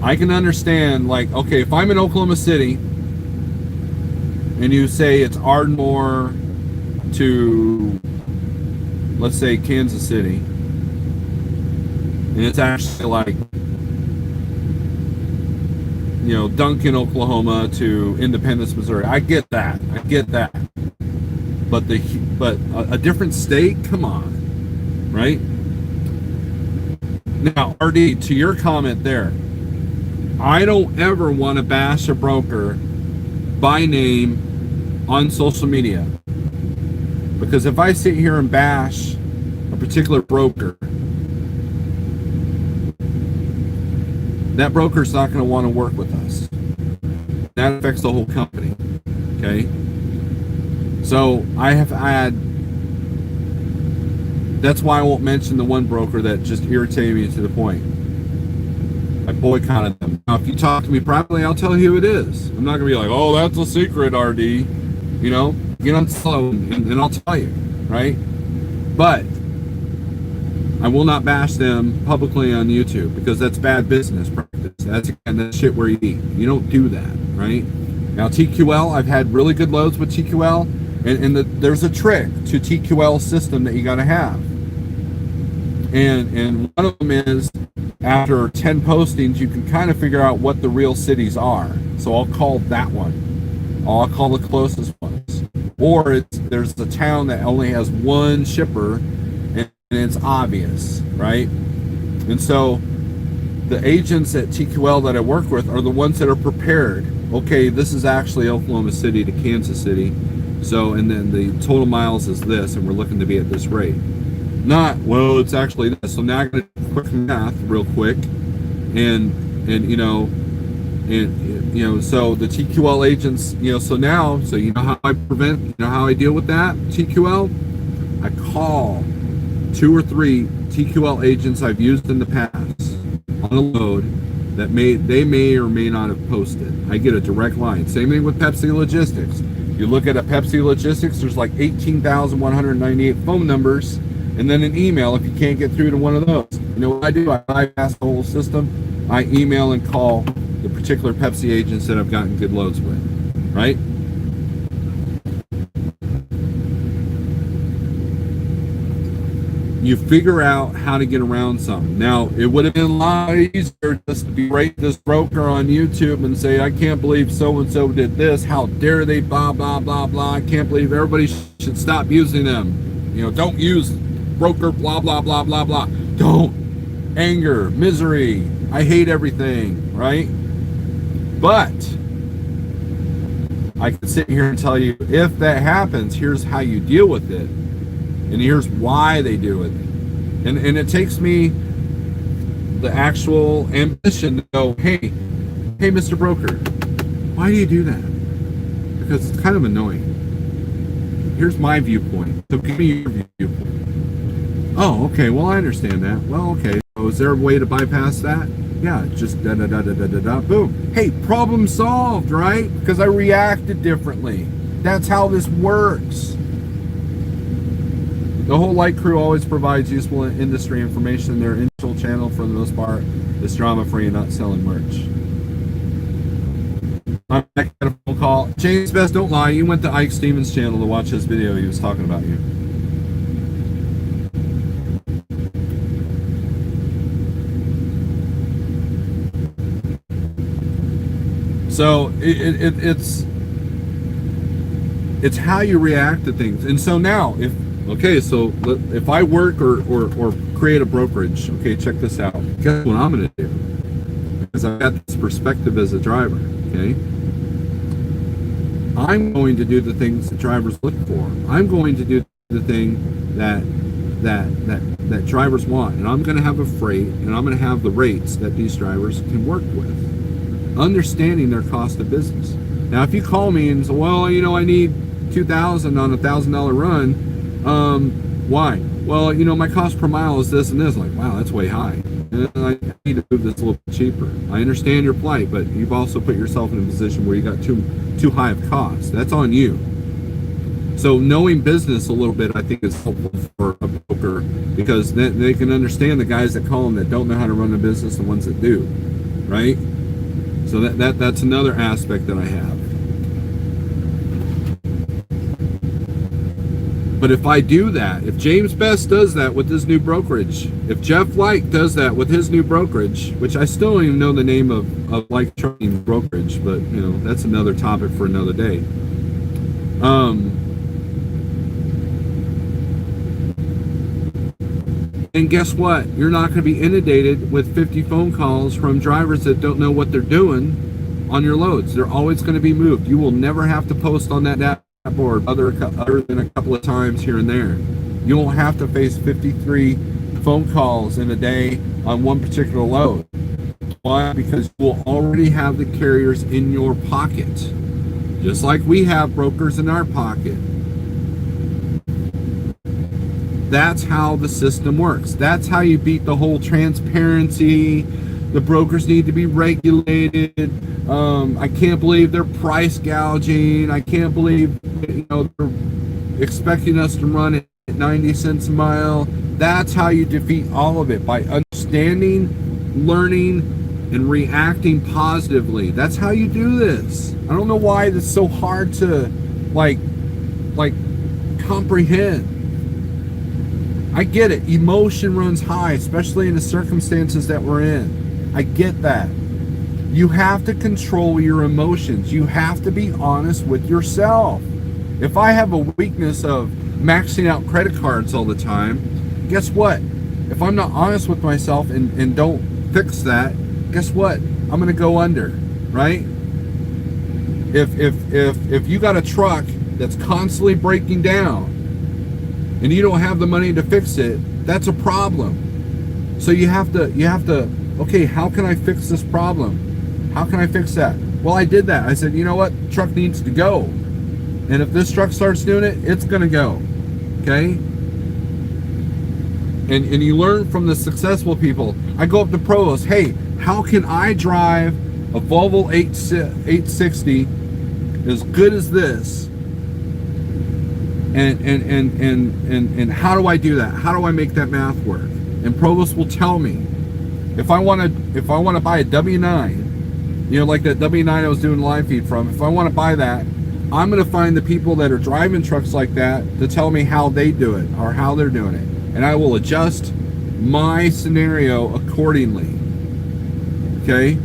I can understand, okay, if I'm in Oklahoma City and you say it's Ardmore to let's say Kansas City, and it's actually like, Duncan, Oklahoma to Independence, Missouri. I get that. But a different state, come on, right? Now, RD, to your comment there, I don't ever want to bash a broker by name on social media, because if I sit here and bash a particular broker, that broker's not going to want to work with us. That affects the whole company. Okay? So I have had, that's why I won't mention the one broker that just irritated me to the point I boycotted them. Now, if you talk to me privately, I'll tell you who it is. I'm not going to be like, oh, that's a secret, RD. Get on slow and I'll tell you, right? But I will not bash them publicly on YouTube, because that's bad business practice. That's shit where you eat. You don't do that, right? Now, TQL, I've had really good loads with TQL, and there's a trick to TQL system that you got to have. And one of them is, after 10 postings, you can kind of figure out what the real cities are. So I'll call that one. I'll call the closest ones. Or there's a town that only has one shipper, and it's obvious, right? And so the agents at TQL that I work with are the ones that are prepared. Okay, this is actually Oklahoma City to Kansas City. So, and then the total miles is this, and we're looking to be at this rate. Not, well, it's actually this. So now I'm going to do quick math real quick. And so the TQL agents, so you know how I prevent, how I deal with that, TQL? I call 2 or 3 TQL agents I've used in the past on a load that they may or may not have posted. I get a direct line. Same thing with Pepsi Logistics. You look at a Pepsi Logistics, there's like 18,198 phone numbers, and then an email if you can't get through to one of those. You know what I do? I bypass the whole system. I email and call the particular Pepsi agents that I've gotten good loads with, right? You figure out how to get around something. Now, it would have been a lot easier just to berate this broker on YouTube and say, I can't believe so-and-so did this. How dare they, blah, blah, blah, blah. I can't believe everybody should stop using them. Don't use broker, blah, blah, blah, blah, blah. Don't. Anger, misery. I hate everything, right? But I can sit here and tell you, if that happens, here's how you deal with it. And here's why they do it. And it takes me the actual ambition to go, hey, Mr. Broker, why do you do that? Because it's kind of annoying. Here's my viewpoint. So give me your viewpoint. Oh, okay, well, I understand that. Well, okay, so is there a way to bypass that? Yeah, just da-da-da-da-da-da-da, boom. Hey, problem solved, right? Because I reacted differently. That's how this works. The whole Light Crew always provides useful industry information. Their initial channel, for the most part, is drama-free and not selling merch. I got a phone call. James Best, don't lie. You went to Ike Stevens' channel to watch his video. He was talking about you. So it's how you react to things. And so now, if I work or create a brokerage, okay, check this out. Guess what I'm going to do? Because I've got this perspective as a driver, okay? I'm going to do the things that drivers look for. I'm going to do the thing that drivers want, and I'm going to have a freight, and I'm going to have the rates that these drivers can work with, understanding their cost of business. Now, if you call me and say, well, I need $2,000 on a $1,000 run. Why? Well, my cost per mile is this and this. Like, wow, that's way high. And I need to move this a little bit cheaper. I understand your plight, but you've also put yourself in a position where you got too high of cost. That's on you. So knowing business a little bit, I think, is helpful for a broker, because then they can understand the guys that call them that don't know how to run a business, the ones that do, right? So that's another aspect that I have. But if I do that, if James Best does that with his new brokerage, if Jeff Light does that with his new brokerage, which I still don't even know the name of Light Trucking Brokerage, but that's another topic for another day. And guess what? You're not going to be inundated with 50 phone calls from drivers that don't know what they're doing on your loads. They're always going to be moved. You will never have to post on that dashboard other than a couple of times here and there. You won't have to face 53 phone calls in a day on one particular load. Why? Because you will already have the carriers in your pocket. Just like we have brokers in our pocket. That's how the system works. That's how you beat the whole transparency. The brokers need to be regulated. I can't believe they're price gouging. I can't believe they're expecting us to run at 90 cents a mile. That's how you defeat all of it, by understanding, learning, and reacting positively. That's how you do this. I don't know why it's so hard to like comprehend. I get it. Emotion runs high, especially in the circumstances that we're in. I get that. You have to control your emotions. You have to be honest with yourself. If I have a weakness of maxing out credit cards all the time, guess what? If I'm not honest with myself and don't fix that, guess what? I'm going to go under, right? If you got a truck that's constantly breaking down, and you don't have the money to fix it, that's a problem. So you have to, okay, how can I fix this problem? How can I fix that? Well, I did that. I said, you know what? The truck needs to go. And if this truck starts doing it, it's going to go. Okay? And you learn from the successful people. I go up to pros, hey, how can I drive a Volvo 860 as good as this? And how do I do that? How do I make that math work? And Provost will tell me. If I want to buy a W9, like that W9 I was doing live feed from, if I want to buy that, I'm going to find the people that are driving trucks like that to tell me how they do it or how they're doing it. And I will adjust my scenario accordingly. Okay?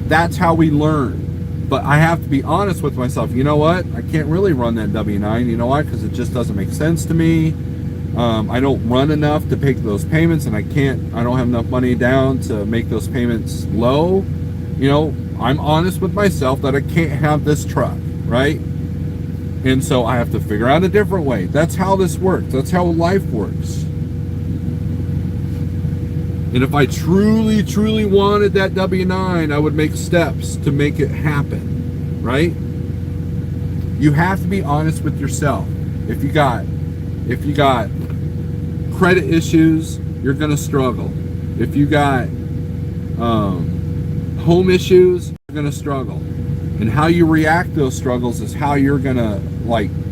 That's how we learn. But I have to be honest with myself. You know what? I can't really run that W9. You know why? Because it just doesn't make sense to me. I don't run enough to pay those payments, and I don't have enough money down to make those payments low. I'm honest with myself that I can't have this truck, right? And so I have to figure out a different way. That's how this works. That's how life works. And if I truly, truly wanted that W9, I would make steps to make it happen, right? You have to be honest with yourself. If you got credit issues, you're going to struggle. If you got home issues, you're going to struggle. And how you react to those struggles is how you're going to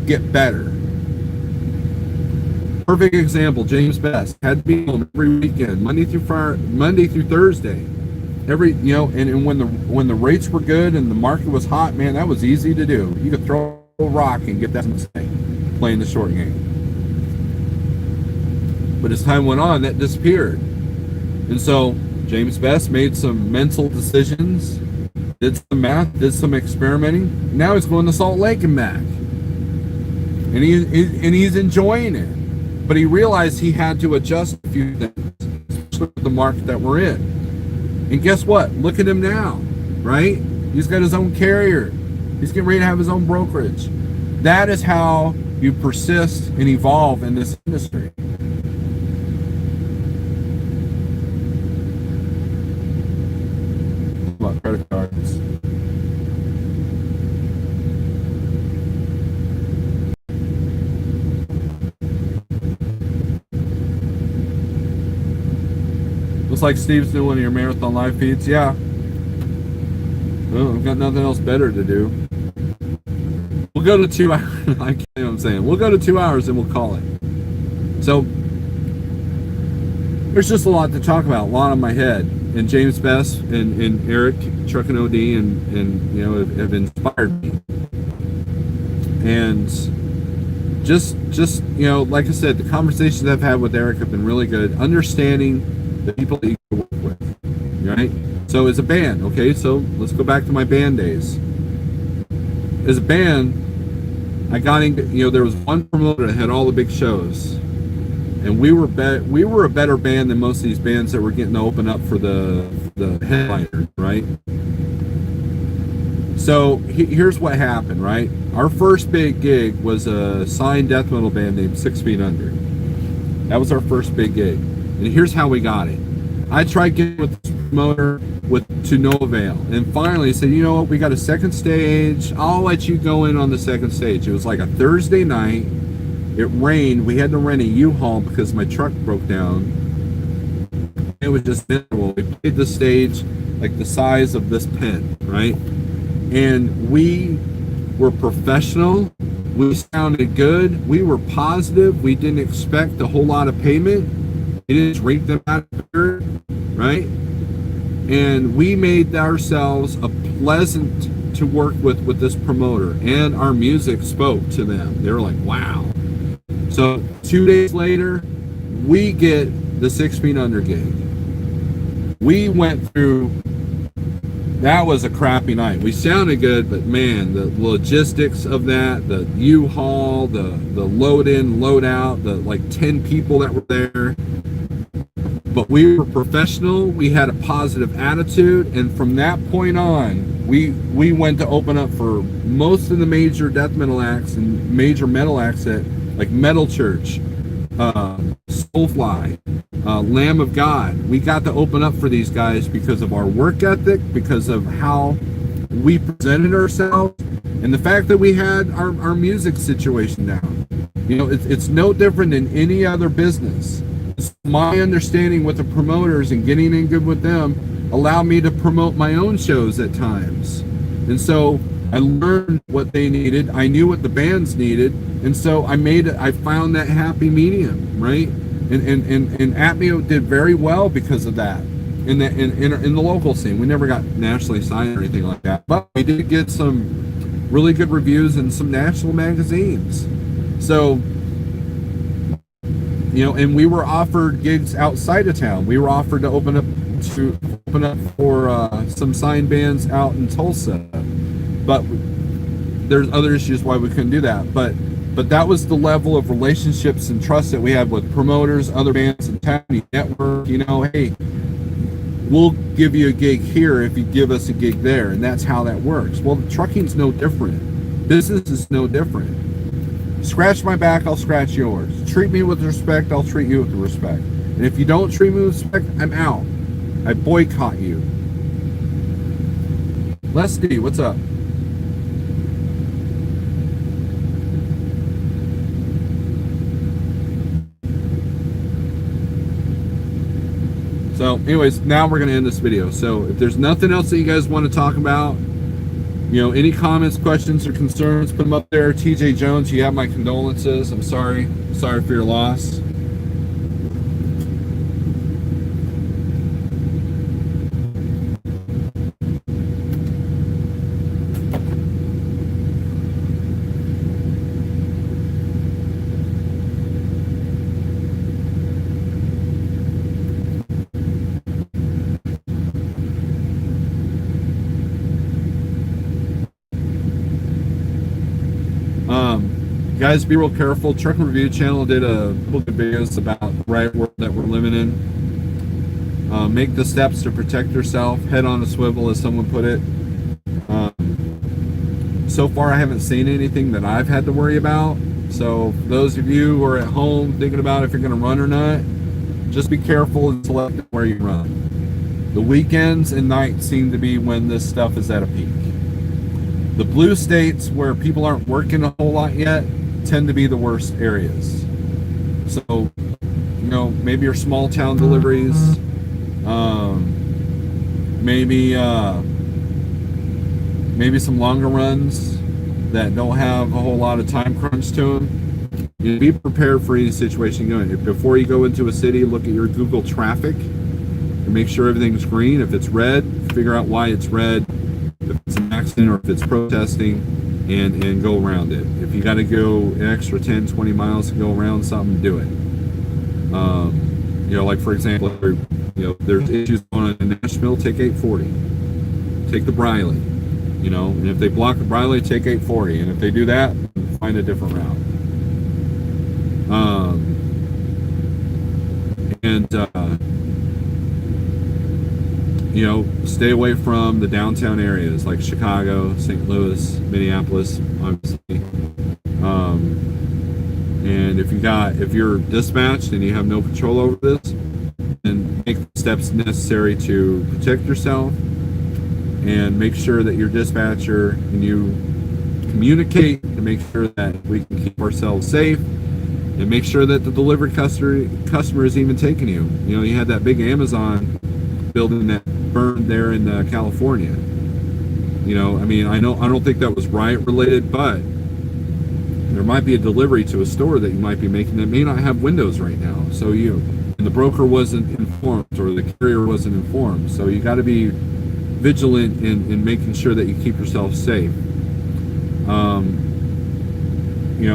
get better. Perfect example, James Best had to be home every weekend, Monday through Thursday. And when the rates were good and the market was hot, man, that was easy to do. You could throw a rock and get that mistake playing the short game. But as time went on, that disappeared. And so James Best made some mental decisions, did some math, did some experimenting. Now he's going to Salt Lake and back. And he's enjoying it. But he realized he had to adjust a few things, especially with the market that we're in. And guess what? Look at him now, right? He's got his own carrier. He's getting ready to have his own brokerage. That is how you persist and evolve in this industry. About credit cards. Looks like Steve's doing one of your marathon live feeds. Yeah. Well, I've got nothing else better to do. We'll go to 2 hours. I can't know what I'm saying. We'll go to 2 hours and we'll call it. So there's just a lot to talk about, a lot on my head. And James Best and Eric Truckin' OD and have inspired me. And just like I said, the conversations I've had with Eric have been really good. Understanding the people that you work with, right? So as a band, okay, so let's go back to my band days. As a band, I got in. There was one promoter that had all the big shows, and we were a better band than most of these bands that were getting to open up for the headliners, right? So here's what happened, right? Our first big gig was a signed death metal band named 6 Feet Under. That was our first big gig. And here's how we got it. I tried getting with this promoter to no avail. And finally said, you know what, we got a second stage. I'll let you go in on the second stage. It was like a Thursday night. It rained. We had to rent a U-Haul because my truck broke down. It was just miserable. We played the stage like the size of this pen, right? And we were professional. We sounded good. We were positive. We didn't expect a whole lot of payment. We didn't drink them out of beer, right? And we made ourselves a pleasant to work with this promoter. And our music spoke to them. They were like, wow. So 2 days later, we get the 6 Feet Under gig. We went through... That was a crappy night. We sounded good, but man, the logistics of that, the U-Haul, the load in, load out, the like 10 people that were there. But we were professional. We had a positive attitude, and from that point on, we went to open up for most of the major death metal acts and major metal acts at like Metal Church, Soulfly, Lamb of God. We got to open up for these guys because of our work ethic, because of how we presented ourselves, and the fact that we had our music situation down. It's no different than any other business. My understanding with the promoters and getting in good with them allowed me to promote my own shows at times. And so I learned what they needed. I knew what the bands needed. And so I found that happy medium, right? And Atmeo did very well because of that in the local scene. We never got nationally signed or anything like that, but we did get some really good reviews in some national magazines. So, and we were offered gigs outside of town. We were offered to open up for some signed bands out in Tulsa, but there's other issues why we couldn't do that. But that was the level of relationships and trust that we had with promoters, other bands in town, network. Hey, we'll give you a gig here if you give us a gig there, and that's how that works. Well, trucking's no different. Business is no different. Scratch my back, I'll scratch yours. Treat me with respect, I'll treat you with respect. And if you don't treat me with respect, I'm out. I boycott you. Leslie, what's up? So anyways, now we're going to end this video. So if there's nothing else that you guys want to talk about, any comments, questions, or concerns, put them up there. TJ Jones, you have my condolences. I'm sorry for your loss. Guys, be real careful. Truck Review Channel did a couple of videos about the riot world that we're living in. Make the steps to protect yourself. Head on a swivel, as someone put it. So far, I haven't seen anything that I've had to worry about. So those of you who are at home thinking about if you're going to run or not, just be careful and select where you run. The weekends and nights seem to be when this stuff is at a peak. The blue states where people aren't working a whole lot yet tend to be the worst areas. So, maybe your small town deliveries, maybe some longer runs that don't have a whole lot of time crunch to them. Be prepared for any situation you're going. Before you go into a city, look at your Google traffic and make sure everything's green. If it's red, figure out why it's red. If it's an accident or if it's protesting. and go around it. If you got to go an extra 10, 20 miles to go around something, do it. Like for example, there's issues going on in Nashville, take 840. Take the Briley, and if they block the Briley, take 840. And if they do that, find a different route. Stay away from the downtown areas like Chicago, St. Louis, Minneapolis, obviously. And if you're dispatched and you have no control over this, then make the steps necessary to protect yourself and make sure that your dispatcher and you communicate to make sure that we can keep ourselves safe, and make sure that the delivery customer is even taking you. You had that big Amazon building that burned there in California. I don't think that was riot related, but there might be a delivery to a store that you might be making that may not have windows right now. So and the broker wasn't informed, or the carrier wasn't informed. So you got to be vigilant in making sure that you keep yourself safe.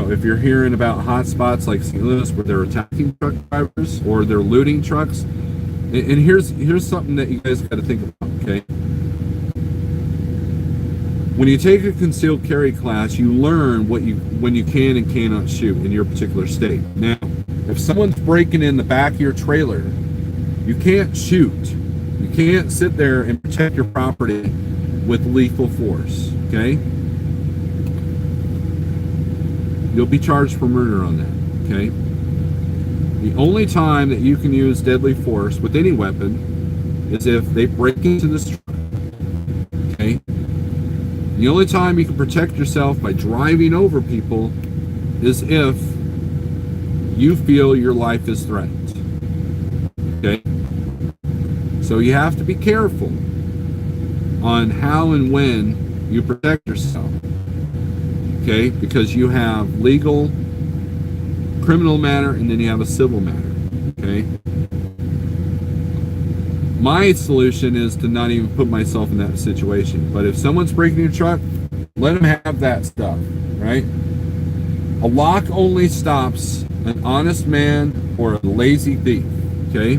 If you're hearing about hot spots like St. Louis where they're attacking truck drivers or they're looting trucks, and here's something that you guys got to think about, okay? When you take a concealed carry class, you learn when you can and cannot shoot in your particular state. Now, if someone's breaking in the back of your trailer, you can't shoot. You can't sit there and protect your property with lethal force, okay? You'll be charged for murder on that, okay? The only time that you can use deadly force with any weapon is if they break into this truck, okay? The only time you can protect yourself by driving over people is if you feel your life is threatened, okay? So you have to be careful on how and when you protect yourself, okay? Because you have legal, criminal matter, and then you have a civil matter, okay? My solution is to not even put myself in that situation. But if someone's breaking your truck, let them have that stuff, right? A lock only stops an honest man or a lazy thief, okay?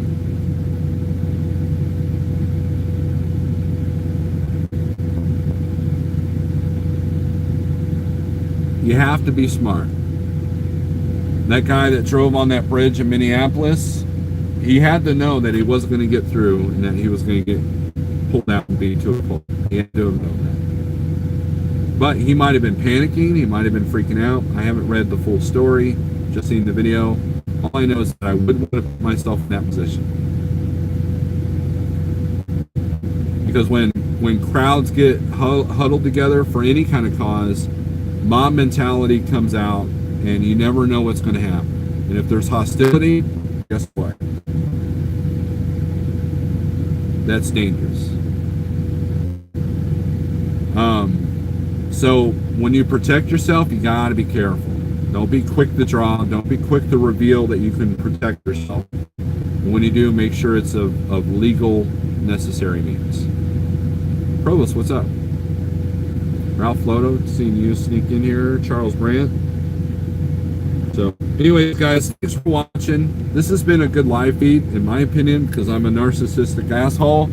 You have to be smart. That guy that drove on that bridge in Minneapolis, he had to know that he wasn't going to get through and that he was going to get pulled out and beat to a pulp. He had to have known that. But he might have been panicking. He might have been freaking out. I haven't read the full story, just seen the video. All I know is that I wouldn't want to put myself in that position. Because when crowds get huddled together for any kind of cause, mob mentality comes out, and you never know what's going to happen. And if there's hostility, guess what? That's dangerous. So when you protect yourself, you got to be careful. Don't be quick to draw. Don't be quick to reveal that you can protect yourself. And when you do, make sure it's of legal, necessary means. Provost, what's up? Ralph Loto, seeing you sneak in here. Charles Brandt. So, anyways, guys, thanks for watching. This has been a good live feed, in my opinion, because I'm a narcissistic asshole.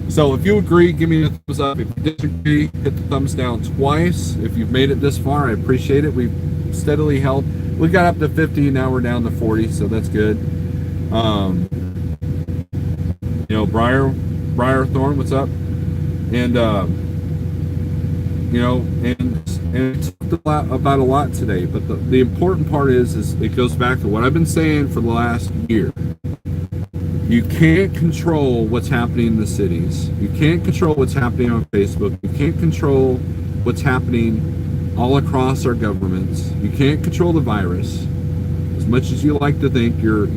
So, if you agree, give me a thumbs up. If you disagree, hit the thumbs down twice. If you've made it this far, I appreciate it. We've steadily held. We got up to 50, now we're down to 40, so that's good. Briar Thorn, what's up? And and talked about a lot today, but the important part is it goes back to what I've been saying for the last year. You can't control what's happening in the cities. You can't control what's happening on Facebook. You can't control what's happening all across our governments. You can't control the virus. As much as you like to think your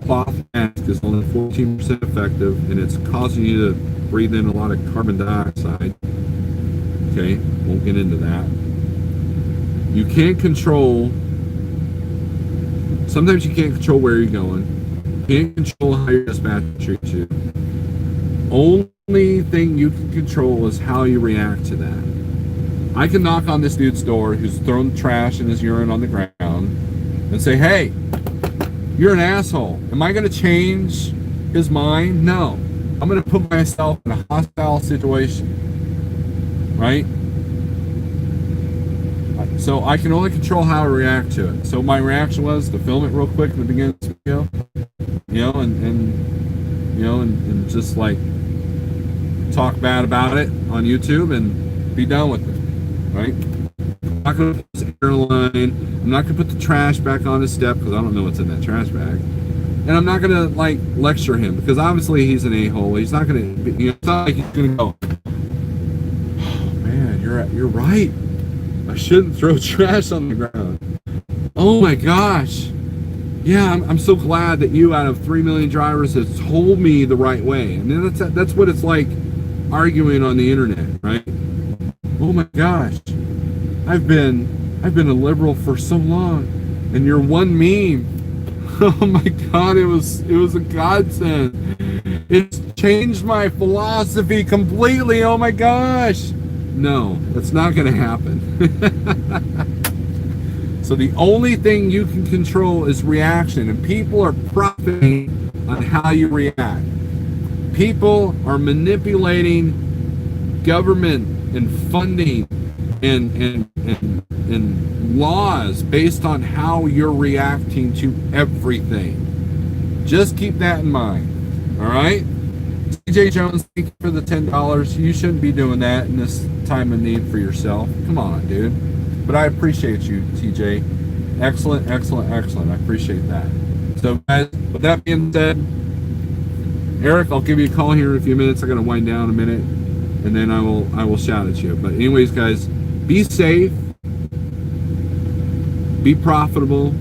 cloth mask is only 14% effective and it's causing you to breathe in a lot of carbon dioxide. Okay, won't get into that. You can't control, sometimes you can't control where you're going. You can't control how your dispatcher treats you. Only thing you can control is how you react to that. I can knock on this dude's door who's thrown trash and his urine on the ground and say, hey, you're an asshole. Am I going to change his mind? No. I'm going to put myself in a hostile situation, right? So I can only control how I react to it. So my reaction was to film it real quick in the beginning of the video, and just like talk bad about it on YouTube and be done with it, right? I'm not going to put this airline. I'm not going to put the trash back on his step because I don't know what's in that trash bag. And I'm not going to like lecture him because obviously he's an a-hole. He's not going to, it's not like he's going to go, oh man, you're right. I shouldn't throw trash on the ground. Oh my gosh. Yeah, I'm so glad that you, out of 3 million drivers, has told me the right way. And then that's what it's like arguing on the internet, right? Oh my gosh. I've been a liberal for so long, and your one meme, oh my God, it was a godsend. It's changed my philosophy completely. Oh my gosh. No, that's not going to happen. So the only thing you can control is reaction, and people are profiting on how you react. People are manipulating government and funding and laws based on how you're reacting to everything. Just keep that in mind. All right? CJ Jones, thank you for the $10. You shouldn't be doing that in this time of need for yourself. Come on, dude. But I appreciate you, TJ. Excellent, excellent, excellent. I appreciate that. So, guys, with that being said, Eric, I'll give you a call here in a few minutes. I'm going to wind down a minute, and then I will shout at you. But anyways, guys, be safe, be profitable,